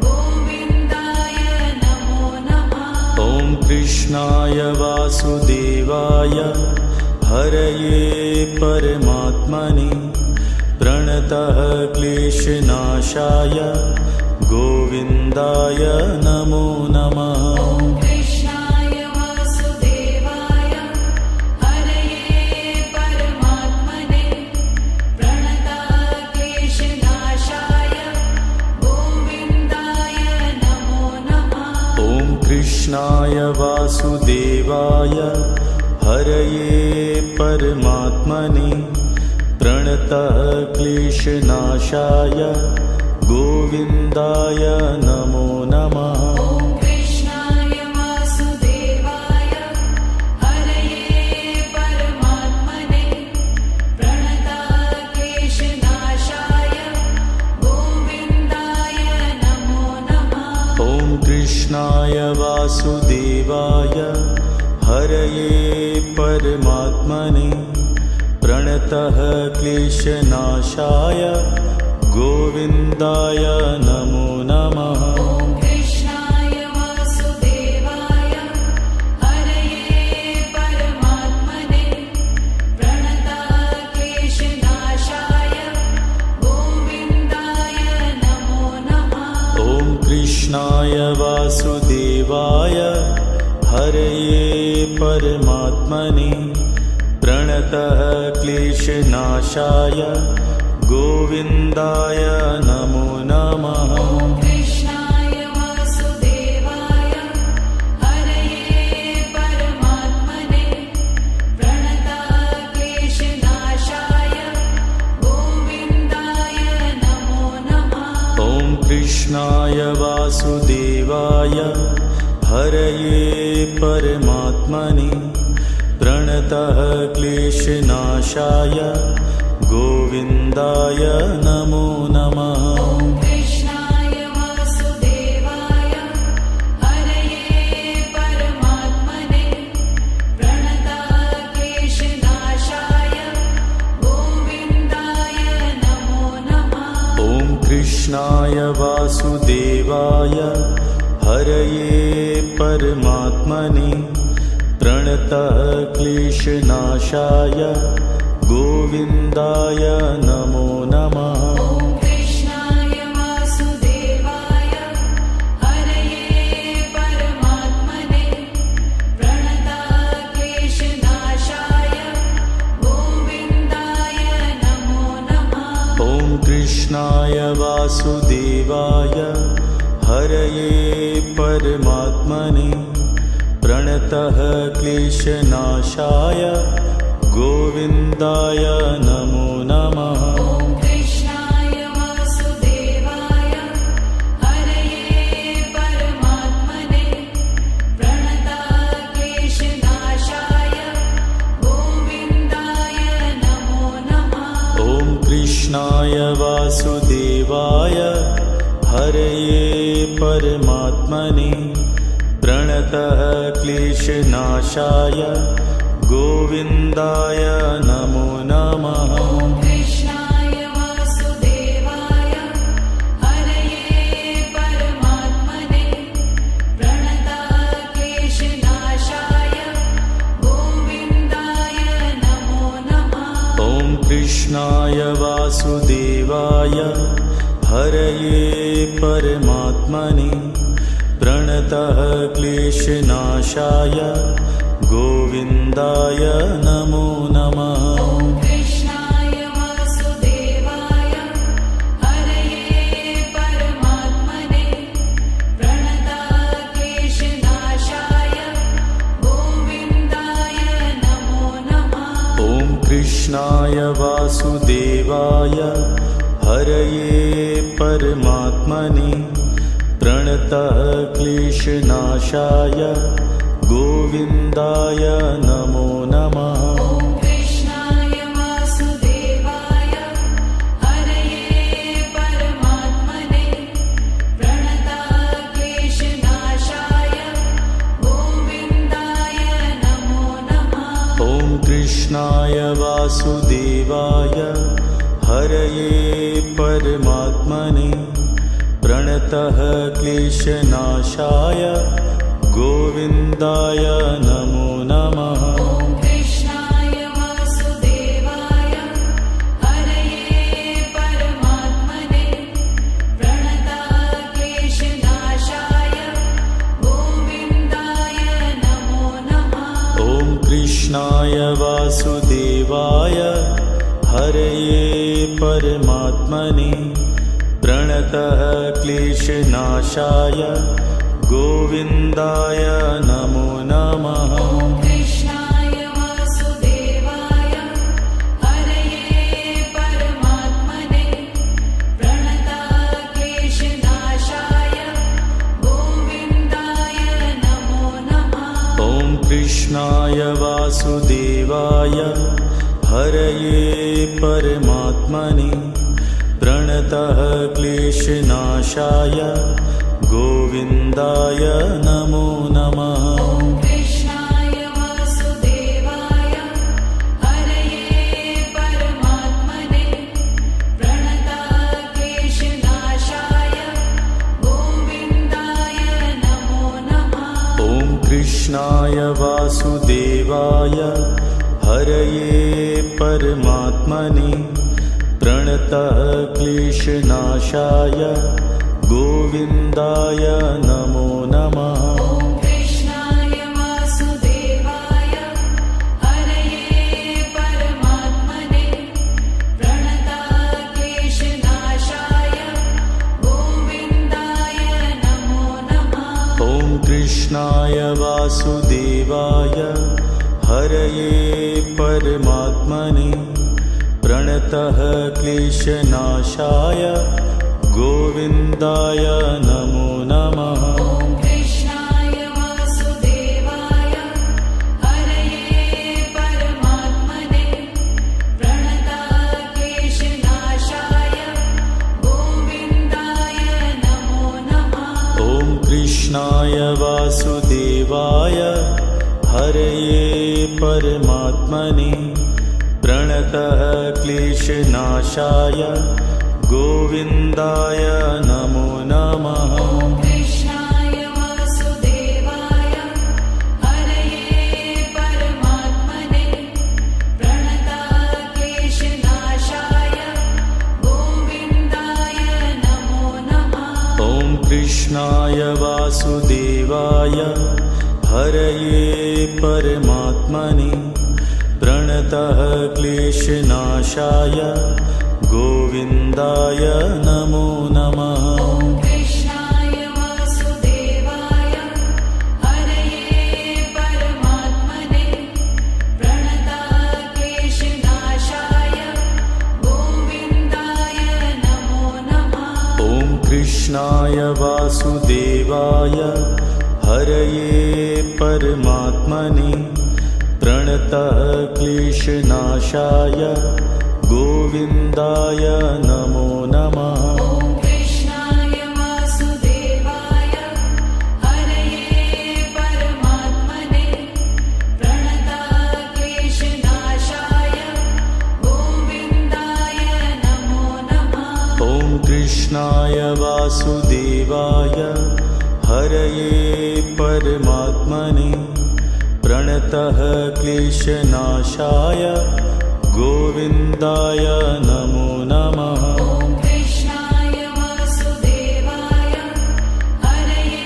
गोविन्दाय नमो नमः। ॐ कृष्णाय वासुदेवाय हरये परमात्मने प्रणतः क्लेशनाशाय गोविन्दाय नमो नमः। ॐ कृष्णाय वासुदेवाय हरये परमात्मने प्रणतक्लेशनाशाय गोविन्दाय नमो नमः। ॐ कृष्णाय वासुदेवाय हरये परमात्मने प्रणतः क्लेशनाशाय गोविन्दाय नमो नमः। ॐ कृष्णाय वासुदेवाय हरये परमात्मने प्रणतक्लेशनाशाय गोविन्दाय नमो नमः। ॐ कृष्णाय वासुदेवाय हरये परमात्मने प्रणतः क्लेशनाशाय गोविन्दाय नमो नमः। ॐ कृष्णाय वासुदेवाय हरये परमात्मने प्रणतक्लेशनाशाय गोविन्दाय नमो नमः। ॐ कृष्णाय वासुदेवाय हरये परमात्मने प्रणतः क्लेशनाशाय गोविन्दाय नमो नमः। ॐ कृष्णाय वासुदेवाय हरये परमात्मने प्रणतक्लेशनाशाय गोविन्दाय नमो नमः। ॐ कृष्णाय वासुदेवाय हरये परमात्मने प्रणतः क्लेशनाशाय गोविन्दाय नमो नमः। ॐ कृष्णाय वासुदेवाय हरये परमात्मने प्रणतक्लेशनाशाय गोविन्दाय नमो नमः। ॐ कृष्णाय वासुदेवाय हरये परमात्मने प्रणतः क्लेशनाशाय गोविन्दाय नमो नमः। ॐ कृष्णाय वासुदेवाय हरये परमात्मने कृष्णाय वासुदेवाय हरये परमात्मने प्रणतः क्लेशनाशाय गोविन्दाय नमो नमः। ॐ कृष्णाय वासुदेवाय हरये परमात्मने प्रणतः क्लेशनाशाय गोविन्दाय नमो नमः। ॐ कृष्णाय वासुदेवाय हरये परमात्मने प्रणतः क्लेशनाशाय गोविन्दाय नमो नमः। ॐ कृष्णाय वासुदेवाय हरये परमात्मने प्रणतः क्लेशनाशाय गोविन्दाय नमो नमः। ॐ कृष्णाय वासुदेवाय हरये परमात्मने प्रणतः क्लेशनाशाय गोविन्दाय नमो नमः। ॐ कृष्णाय वासुदेवाय हरये परमात्मने प्रणतः क्लेशनाशाय गोविन्दाय नमो नमः। ॐ कृष्णाय वासुदेवाय हरये परमात्मने प्रणतः क्लेशनाशाय गोविन्दाय नमो नमः। ॐ कृष्णाय वासुदेवाय हरये परमात्मने प्रणतः क्लेशनाशाय गोविन्दाय नमो नमः। ॐ कृष्णाय वासुदेवाय हरये परमात्मने प्रणतः क्लेशनाशाय गोविन्दाय नमो नमः। ॐ कृष्णाय वासुदेवाय हरये परमात्मने प्रणतः क्लेशनाशाय गोविन्दाय नमो नमः। ॐ कृष्णाय वासुदेवाय हरये परमात्मने प्रणतः क्लेशनाशाय गोविन्दाय नमो नमः। ॐ कृष्णाय वासुदेवाय हरये परमात्मने प्रणतः क्लेशनाशाय गोविन्दाय नमो नमः। ॐ कृष्णाय वासुदेवाय हरये परमात्मने प्रणतः क्लेशनाशाय गोविन्दाय नमो नमः। ॐ कृष्णाय वासुदेवाय हरये परमात्मने प्रणतः क्लेशनाशाय गोविन्दाय नमो नमः। ॐ कृष्णाय वासुदेवाय हरये परमात्मने प्रणतः क्लेशनाशाय गोविन्दाय नमो नमः। ॐ कृष्णाय वासुदेवाय हरये परमात्मने प्रणतः क्लेशनाशाय गोविन्दाय नमो नमः। ॐ कृष्णाय वासुदेवाय हरये परमात्मने प्रणतः क्लेशनाशाय गोविन्दाय नमो नमः। ॐ कृष्णाय वासुदेवाय हरये परमात्मने प्रणतः क्लेशनाशाय गोविन्दाय नमो नमः। ॐ कृष्णाय वासुदेवाय हरये परमात्मने प्रणतः क्लेशनाशाय गोविन्दाय नमो नमः। ॐ कृष्णाय वासुदेवाय हरये परमात्मने प्रणतः क्लेशनाशाय गोविन्दाय नमो नमः। ॐ कृष्णाय वासुदेवाय हरये परमात्मने प्रणतः क्लेशनाशाय गोविन्दाय गोविन्दाय नमो नमः। ॐ कृष्णाय वासुदेवाय हरये परमात्मने प्रणतक्लेशनाशाय गोविन्दाय नमो नमः। ॐ कृष्णाय वासुदेवाय हरये परमात्मने प्रणतः क्लेशनाशाय गोविन्दाय नमो नमः। ॐ कृष्णाय वासुदेवाय हरये परमात्मने प्रणतक्लेशनाशाय गोविन्दाय नमो नमः। ॐ कृष्णाय वासुदेवाय हरये परमात्मने प्रणतः क्लेशनाशाय गोविन्दाय नमो नमः। ॐ कृष्णाय वासुदेवाय हरये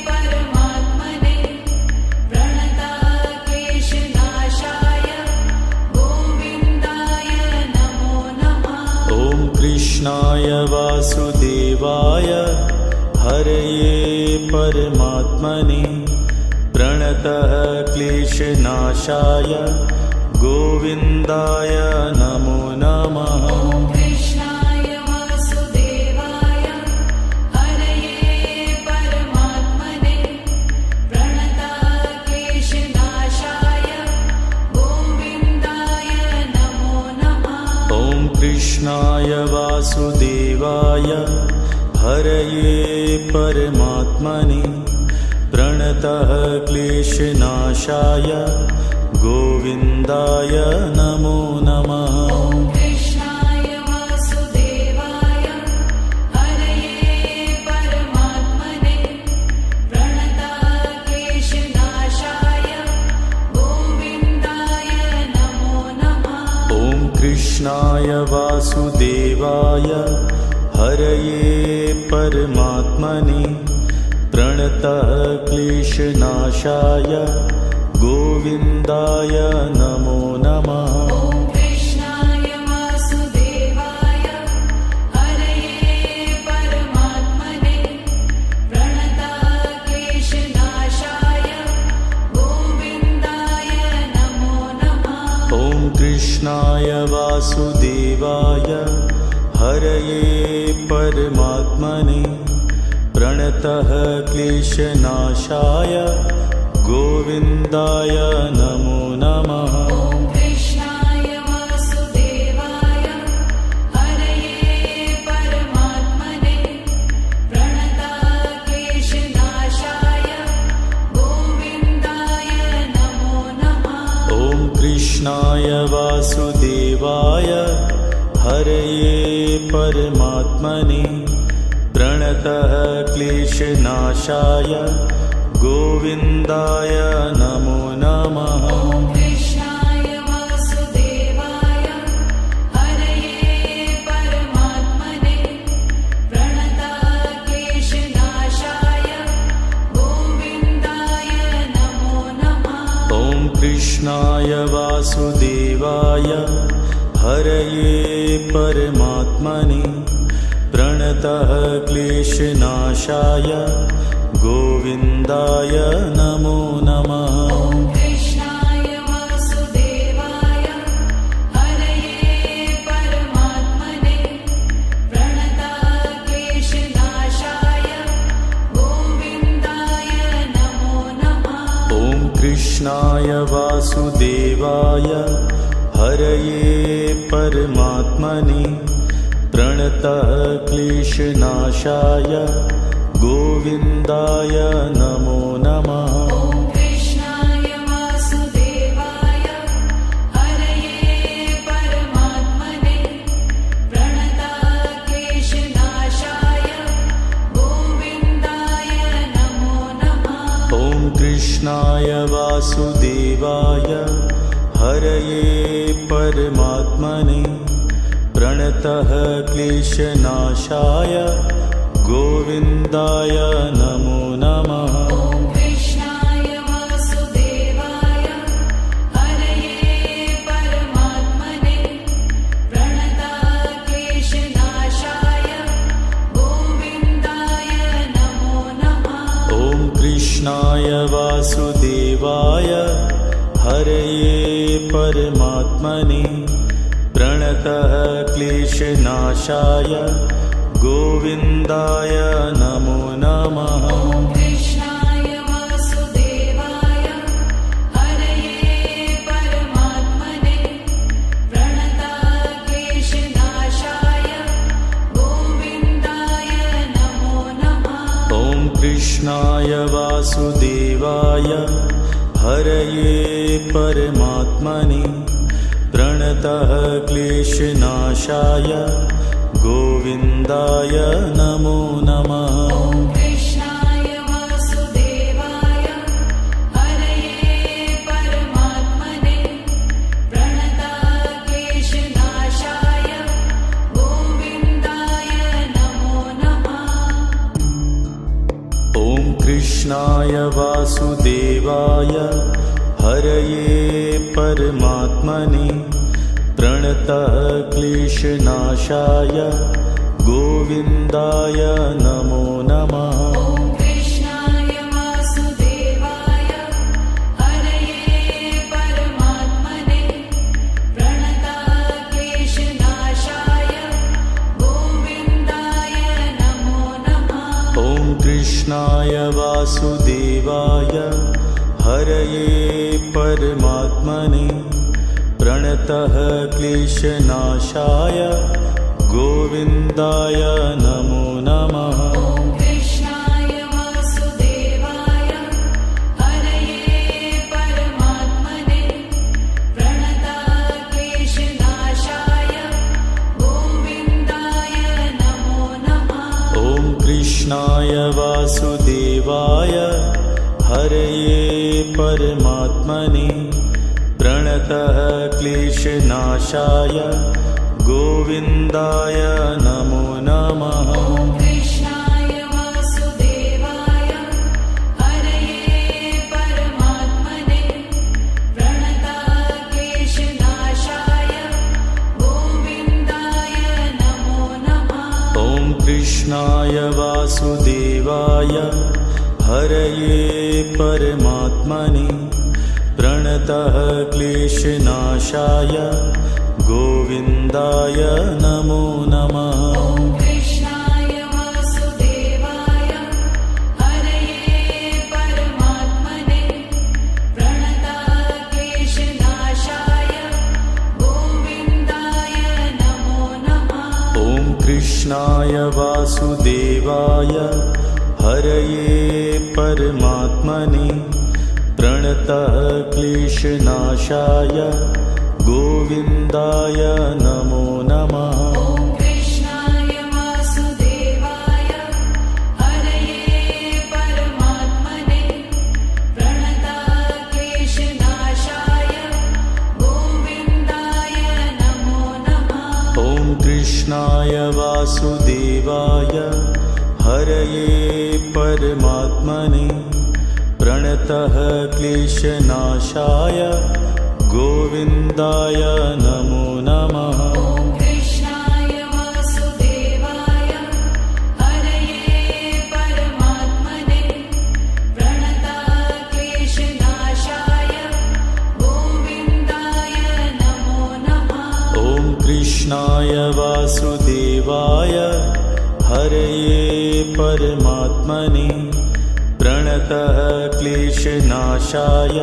परमात्मने प्रणतक्लेशनाशाय गोविन्दाय नमो नमः। ॐ कृष्णाय वासुदेवाय हरये परमात्मने प्रणतः क्लेशनाशाय गोविन्दाय नमो नमः। ॐ कृष्णाय वासुदेवाय हरये परमात्मने प्रणतक्लेशनाशाय गोविन्दाय नमो नमः। ॐ कृष्णाय वासुदेवाय हरये परमात्मने प्रणतः क्लेशनाशाय गोविन्दाय नमो नमः। ॐ कृष्णाय वासुदेवाय हरये परमात्मने प्रणतक्लेशनाशाय गोविन्दाय नमो नमः। ॐ कृष्णाय वासुदेवाय हरये परमात्मने प्रणतः क्लेशनाशाय गोविन्दाय नमो नमः। ॐ कृष्णाय वासुदेवाय हरये परमात्मने प्रणतक्लेशनाशाय गोविन्दाय नमो नमः। ॐ कृष्णाय वासुदेवाय हरये परमात्मने प्रणतः क्लेशनाशाय गोविन्दाय नमो नमः। ॐ कृष्णाय वासुदेवाय हरये परमात्मने प्रणतक्लेशनाशाय गोविन्दाय नमो नमः। ॐ कृष्णाय वासुदेवाय हरये परमात्मने प्रणतः क्लेशनाशाय गोविन्दाय नमो नमः। ॐ कृष्णाय वासुदेवाय हरये परमात्मने प्रणतक्लेशनाशाय गोविन्दाय नमो नमः। ॐ कृष्णाय वासुदेवाय हरये परमात्मने प्रणतः क्लेशनाशाय गोविन्दाय नमो नमः। ॐ कृष्णाय वासुदेवाय हरये परमात्मने प्रणतक्लेशनाशाय गोविन्दाय नमो नमः। ॐ कृष्णाय वासुदेवाय हरये परमात्मने प्रणतः क्लेशनाशाय गोविन्दाय नमो नमः। ॐ कृष्णाय वासुदेवाय हरये परमात्मने प्रणतक्लेशनाशाय गोविन्दाय नमो नमः। ॐ कृष्णाय वासुदेवाय हरये परमात्मने प्रणतः क्लेशनाशाय गोविन्दाय नमो नमः। ॐ कृष्णाय वासुदेवाय हरये परमात्मने प्रणतक्लेशनाशाय कृष्णाय वासुदेवाय हरये परमात्मने प्रणतः क्लेशनाशाय गोविन्दाय नमो नमः। ॐ कृष्णाय वासुदेवाय हरये परमात्मने प्रणताः क्लेशनाशाय गोविन्दाय नमो नमः। ॐ कृष्णाय वासुदेवाय हरये परमात्मने प्रणतः क्लेशनाशाय गोविन्दाय नमो नमः। ॐ कृष्णाय वासुदेवाय हरये परमात्मने प्रणताः क्लेशनाशाय गोविन्दाय नमो नमः। ॐ कृष्णाय वासुदेवाय हरये परमात्मने प्रणतः क्लेशनाशाय गोविन्दाय नमो नमः। ॐ कृष्णाय वासुदेवाय हरये परमात्मने प्रणताः क्लेशनाशाय गोविन्दाय नमो नमः। ॐ कृष्णाय वासुदेवाय हरये परमात्मने प्रणतः क्लेशनाशाय गोविन्दाय नमो नमः। ॐ कृष्णाय वासुदेवाय हरये परमात्मने प्रणताः क्लेशनाशाय गोविन्दाय नमो नमः। ॐ कृष्णाय वासुदेवाय हरये परमात्मने प्रणतः क्लेशनाशाय गोविन्दाय नमो नमः। ॐ कृष्णाय वासुदेवाय हरये परमात्मने प्रणताः क्लेशनाशाय गोविन्दाय नमो नमः। ॐ कृष्णाय वासुदेवाय हरये परमात्मने प्रणतः क्लेशनाशाय गोविन्दाय नमो नमः। ॐ कृष्णाय वासुदेवाय हरये परमात्मने प्रणताः क्लेशनाशाय गोविन्दाय नमो नमः। ॐ कृष्णाय वासुदेवाय हरये परमात्मने प्रणतः क्लेशनाशाय गोविन्दाय नमो नमः। ॐ कृष्णाय वासुदेवाय हरये परमात्मने प्रणताः क्लेशनाशाय गोविन्दाय नमो नमः। ॐ कृष्णाय वासुदेवाय हरये परमात्मने प्रणतः क्लेशनाशाय गोविन्दाय नमो नमः। ॐ कृष्णाय वासुदेवाय हरये परमात्मने प्रणताः क्लेशनाशाय गोविन्दाय नमो नमः। ॐ कृष्णाय वासुदेवाय हरये परमात्मने प्रणतः क्लेशनाशाय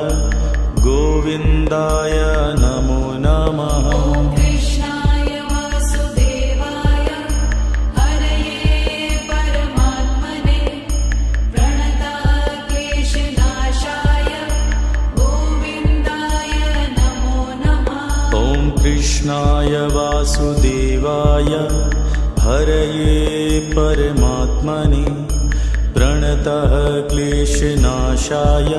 गोविन्दाय नमो नमः। ॐ कृष्णाय वासुदेवाय हरये परमात्मने प्रणताः क्लेशनाशाय गोविन्दाय नमो नमः। ॐ कृष्णाय वासुदेवाय हरये परमात्मने प्रणतः क्लेशनाशाय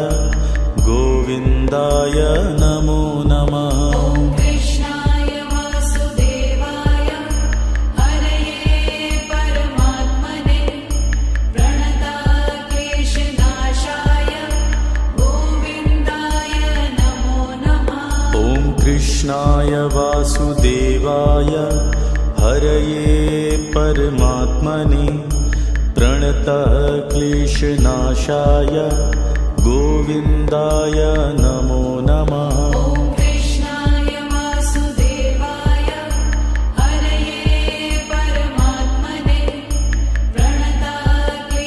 गोविन्दाय नमो नमः। ॐ कृष्णाय वासुदेवाय हरये परमात्मने प्रणताः क्लेशनाशाय गोविन्दाय नमो नमः। ॐ कृष्णाय वासुदेवाय हरये परमात्मने प्रणतः क्लेशनाशाय गोविन्दाय नमो नमः। ॐ कृष्णाय वासुदेवाय हरये परमात्मने प्रणतक्लेशनाशाय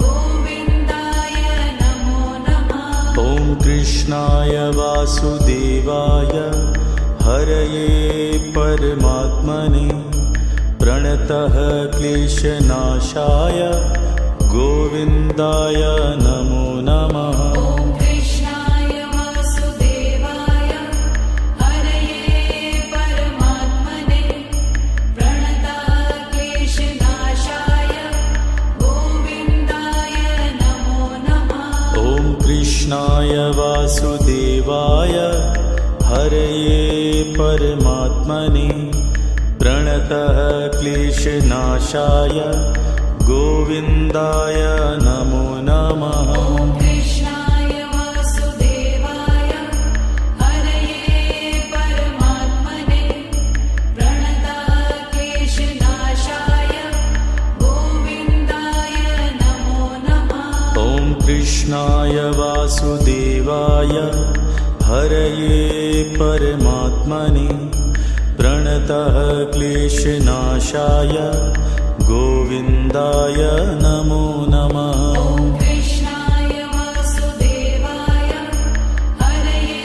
गोविन्दाय नमो नमः। ॐ कृष्णाय वासुदेवाय हरये परमात्मने प्रणतः क्लेशनाशाय गोविन्दाय नमो नमः। ॐ कृष्णाय वासुदेवाय हरये परमात्मने प्रणतक्लेशनाशाय गोविन्दाय नमो नमः। ॐ कृष्णाय वासुदेवाय हरये परमात्मने प्रणतः क्लेशनाशाय गोविन्दाय नमो नमः। ॐ कृष्णाय वासुदेवाय हरये परमात्मने प्रणतक्लेशनाशाय गोविन्दाय नमो नमः। ॐ कृष्णाय वासुदेवाय हरये परमात्मने प्रणतः क्लेशनाशाय गोविन्दाय नमो नमः। ॐ कृष्णाय वासुदेवाय हरये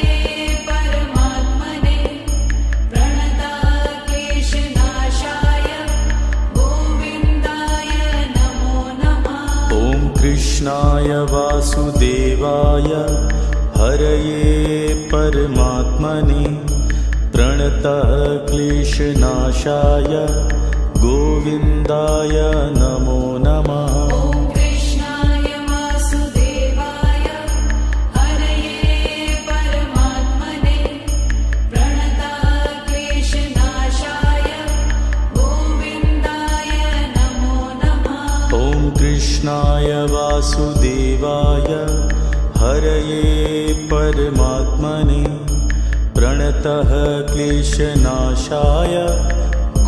परमात्मने प्रणतक्लेशनाशाय गोविन्दाय नमो नमः। ॐ कृष्णाय वासुदेवाय हरये परमात्मने प्रणतः क्लेशनाशाय गोविन्दाय नमो नमः। ॐ कृष्णाय वासुदेवाय हरये परमात्मने प्रणतक्लेशनाशाय गोविन्दाय नमो नमः। ॐ कृष्णाय वासुदेवाय हरये परमात्मने प्रणतः क्लेशनाशाय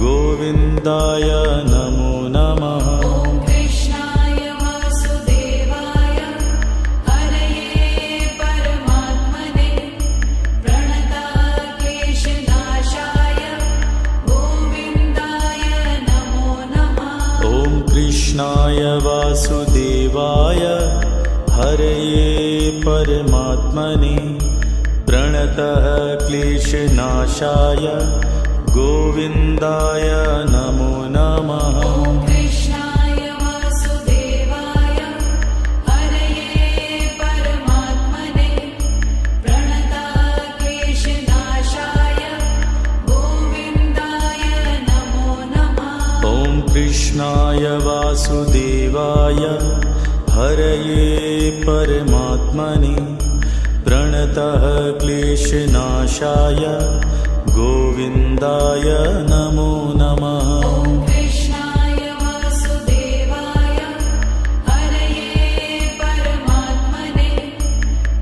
गोविन्दाय नमो नमः। ॐ कृष्णाय वासुदेवाय हरये परमात्मने प्रणतक्लेशनाशाय गोविन्दाय नमो नमः। ॐ कृष्णाय वासुदेवाय हरये परमात्मने प्रणतः क्लेशनाशाय गोविन्दाय नमो नमः। ॐ कृष्णाय वासुदेवाय हरये परमात्मने प्रणतक्लेशनाशाय गोविन्दाय नमो नमः। ॐ कृष्णाय वासुदेवाय हरये परमात्मने प्रणतः क्लेशनाशाय गोविन्दाय नमो नमः। ॐ कृष्णाय वासुदेवाय हरये परमात्मने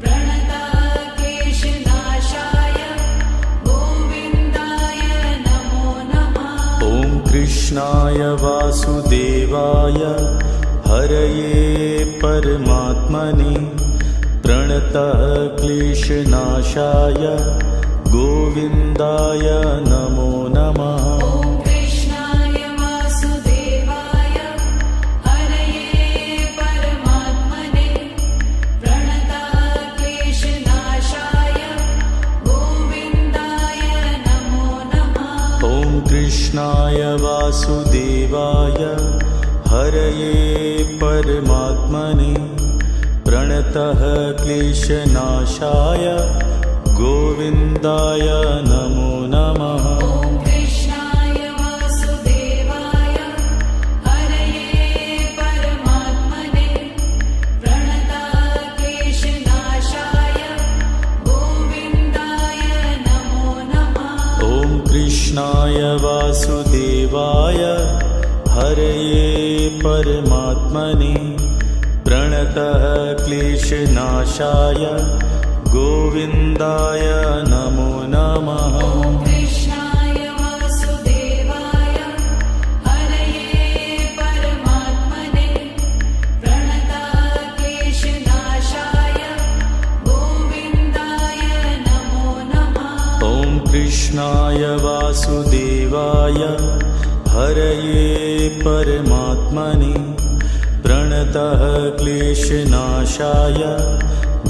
प्रणतक्लेशनाशाय गोविन्दाय नमो नमः। ॐ कृष्णाय वासुदेवाय हरये परमात्मने प्रणतः क्लेशनाशाय गोविन्दाय नमो नमः। ॐ कृष्णाय वासुदेवाय हरये परमात्मने प्रणतक्लेशनाशाय गोविन्दाय नमो नमः। ॐ कृष्णाय वासुदेवाय हरये परमात्मने प्रणतः क्लेशनाशाय गोविन्दाय नमो नमः। ॐ कृष्णाय वासुदेवाय हरये परमात्मने प्रणतक्लेशनाशाय गोविन्दाय नमो नमः। ॐ कृष्णाय वासुदेवाय हरये परमात्मने प्रणतः क्लेशनाशाय गोविन्दाय नमो नमः। ॐ कृष्णाय वासुदेवाय हरये परमात्मने प्रणतक्लेशनाशाय वासुदेवाय हरये परमात्मने प्रणतः क्लेशनाशाय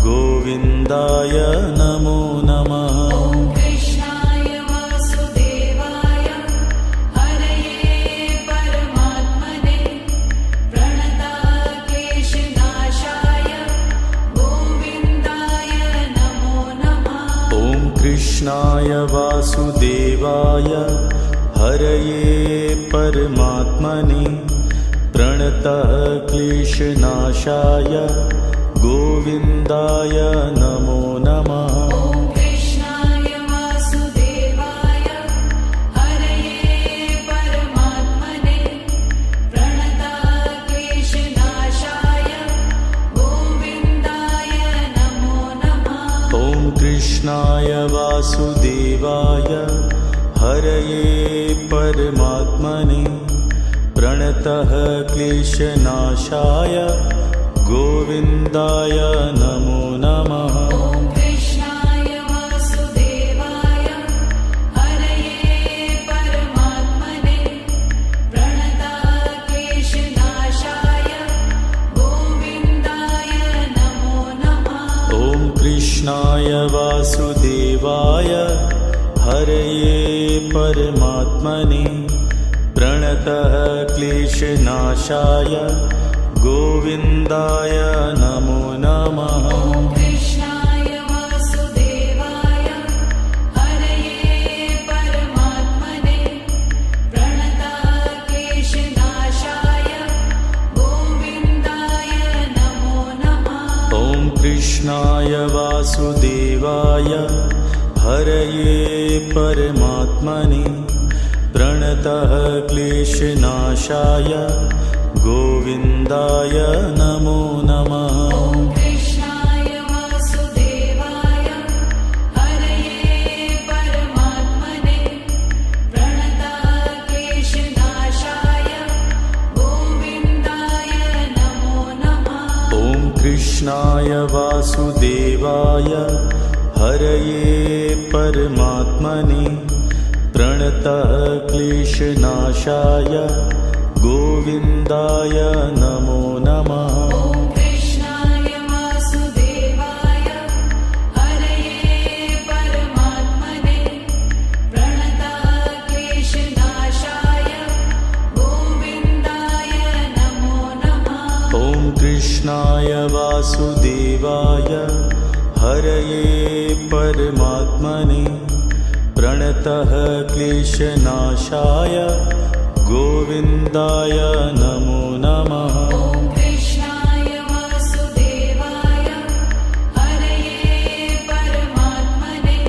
गोविन्दाय नमो नमः। ॐ कृष्णाय वासुदेवाय हरये परमात्मने प्रणतः क्लेशनाशाय गोविन्दाय नमो नमः। ॐ कृष्णाय वासुदेवाय हरये परमात्मने प्रणतः क्लेशनाशाय गोविन्दाय नमो नमः। ॐ कृष्णाय वासुदेवाय हरये परमात्मने प्रणतः क्लेशनाशाय गोविन्दाय नमो नमः। ॐ कृष्णाय वासुदेवाय हरये परमात्मने प्रणतः क्लेशनाशाय गोविन्दाय नमो नमः। ॐ कृष्णाय वासुदेवाय हरये परमात्मने प्रणतः क्लेशनाशाय गोविन्दाय नमो नमः। ॐ कृष्णाय वासुदेवाय हरये परमात्मने प्रणतः क्लेशनाशाय गोविन्दाय नमो नमः। ॐ कृष्णाय वासुदेवाय हरये परमात्मने प्रणतः क्लेशनाशाय गोविन्दाय नमो नमः। ॐ कृष्णाय वासुदेवाय हरये परमात्मने प्रणतः क्लेशनाशाय गोविन्दाय नमो नमः। ॐ कृष्णाय वासुदेवाय हरये परमात्मने प्रणतः क्लेशनाशाय गोविन्दाय नमो नमः। ॐ कृष्णाय वासुदेवाय हरये परमात्मने प्रणतः क्लेशनाशाय गोविन्दाय नमो नमः। ॐ कृष्णाय वासुदेवाय हरये परमात्मने प्रणतः क्लेशनाशाय गोविन्दाय नमो नमः। ॐ कृष्णाय वासुदेवाय हरये परमात्मने प्रणतः क्लेशनाशाय गोविन्दाय नमो नमः। ॐ कृष्णाय वासुदेवाय हरये परमात्मने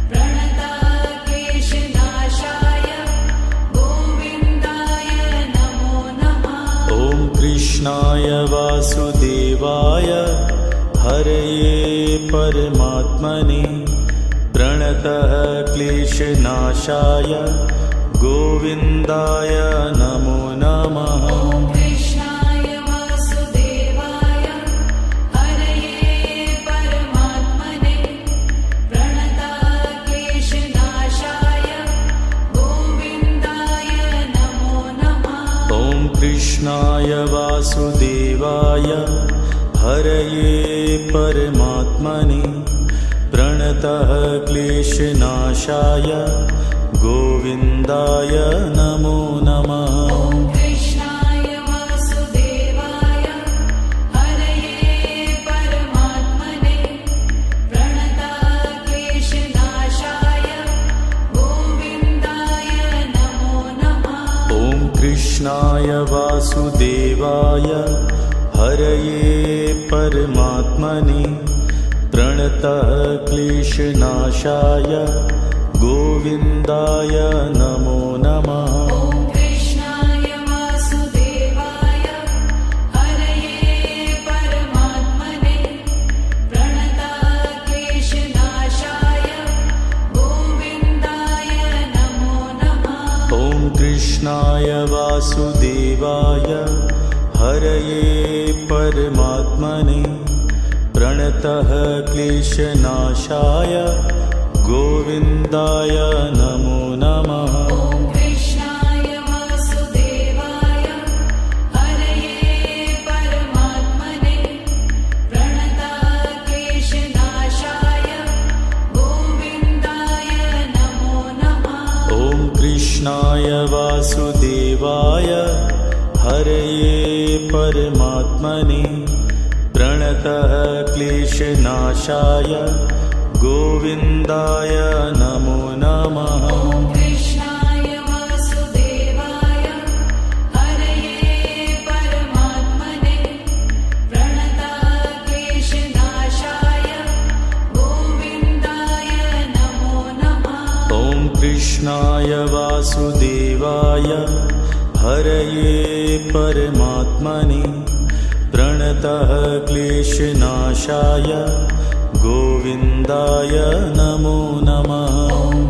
प्रणतः क्लेशनाशाय गोविन्दाय नमो नमः। ॐ कृष्णाय वासुदेवाय हरये परमात्मने प्रणतः क्लेशनाशाय गोविन्दाय नमो नमः। ॐ कृष्णाय वासुदेवाय हरये परमात्मने प्रणतः क्लेशनाशाय गोविन्दाय नमो नमः। ॐ कृष्णाय वासुदेवाय हरये परमात्मने प्रणतः क्लेशनाशाय गोविन्दाय नमो नमः। ॐ कृष्णाय वासुदेवाय हरये परमात्मने प्रणतः क्लेशनाशाय गोविन्दाय नमो नमः। ॐ कृष्णाय वासुदेवाय हरये परमात्मने प्रणतः क्लेशनाशाय गोविन्दाय नमो नमः। ॐ कृष्णाय वासुदेवाय हरये परमात्मने प्रणतः क्लेशनाशाय गोविन्दाय नमो नमः। ॐ कृष्णाय वासुदेवाय हरये परमात्मने प्रणतः क्लेशनाशाय गोविन्दाय नमो नमः। कृष्णाय वासुदेवाय हरये परमात्मने प्रणतः क्लेशनाशाय गोविन्दाय नमो नमः। ॐ कृष्णाय वासुदेवाय हरये परमात्मने प्रणतः क्लेशनाशाय गोविन्दाय नमो नमः। ॐ कृष्णाय वासुदेवाय हरये परमात्मने प्रणतः क्लेशनाशाय गोविन्दाय नमो नमः। ॐ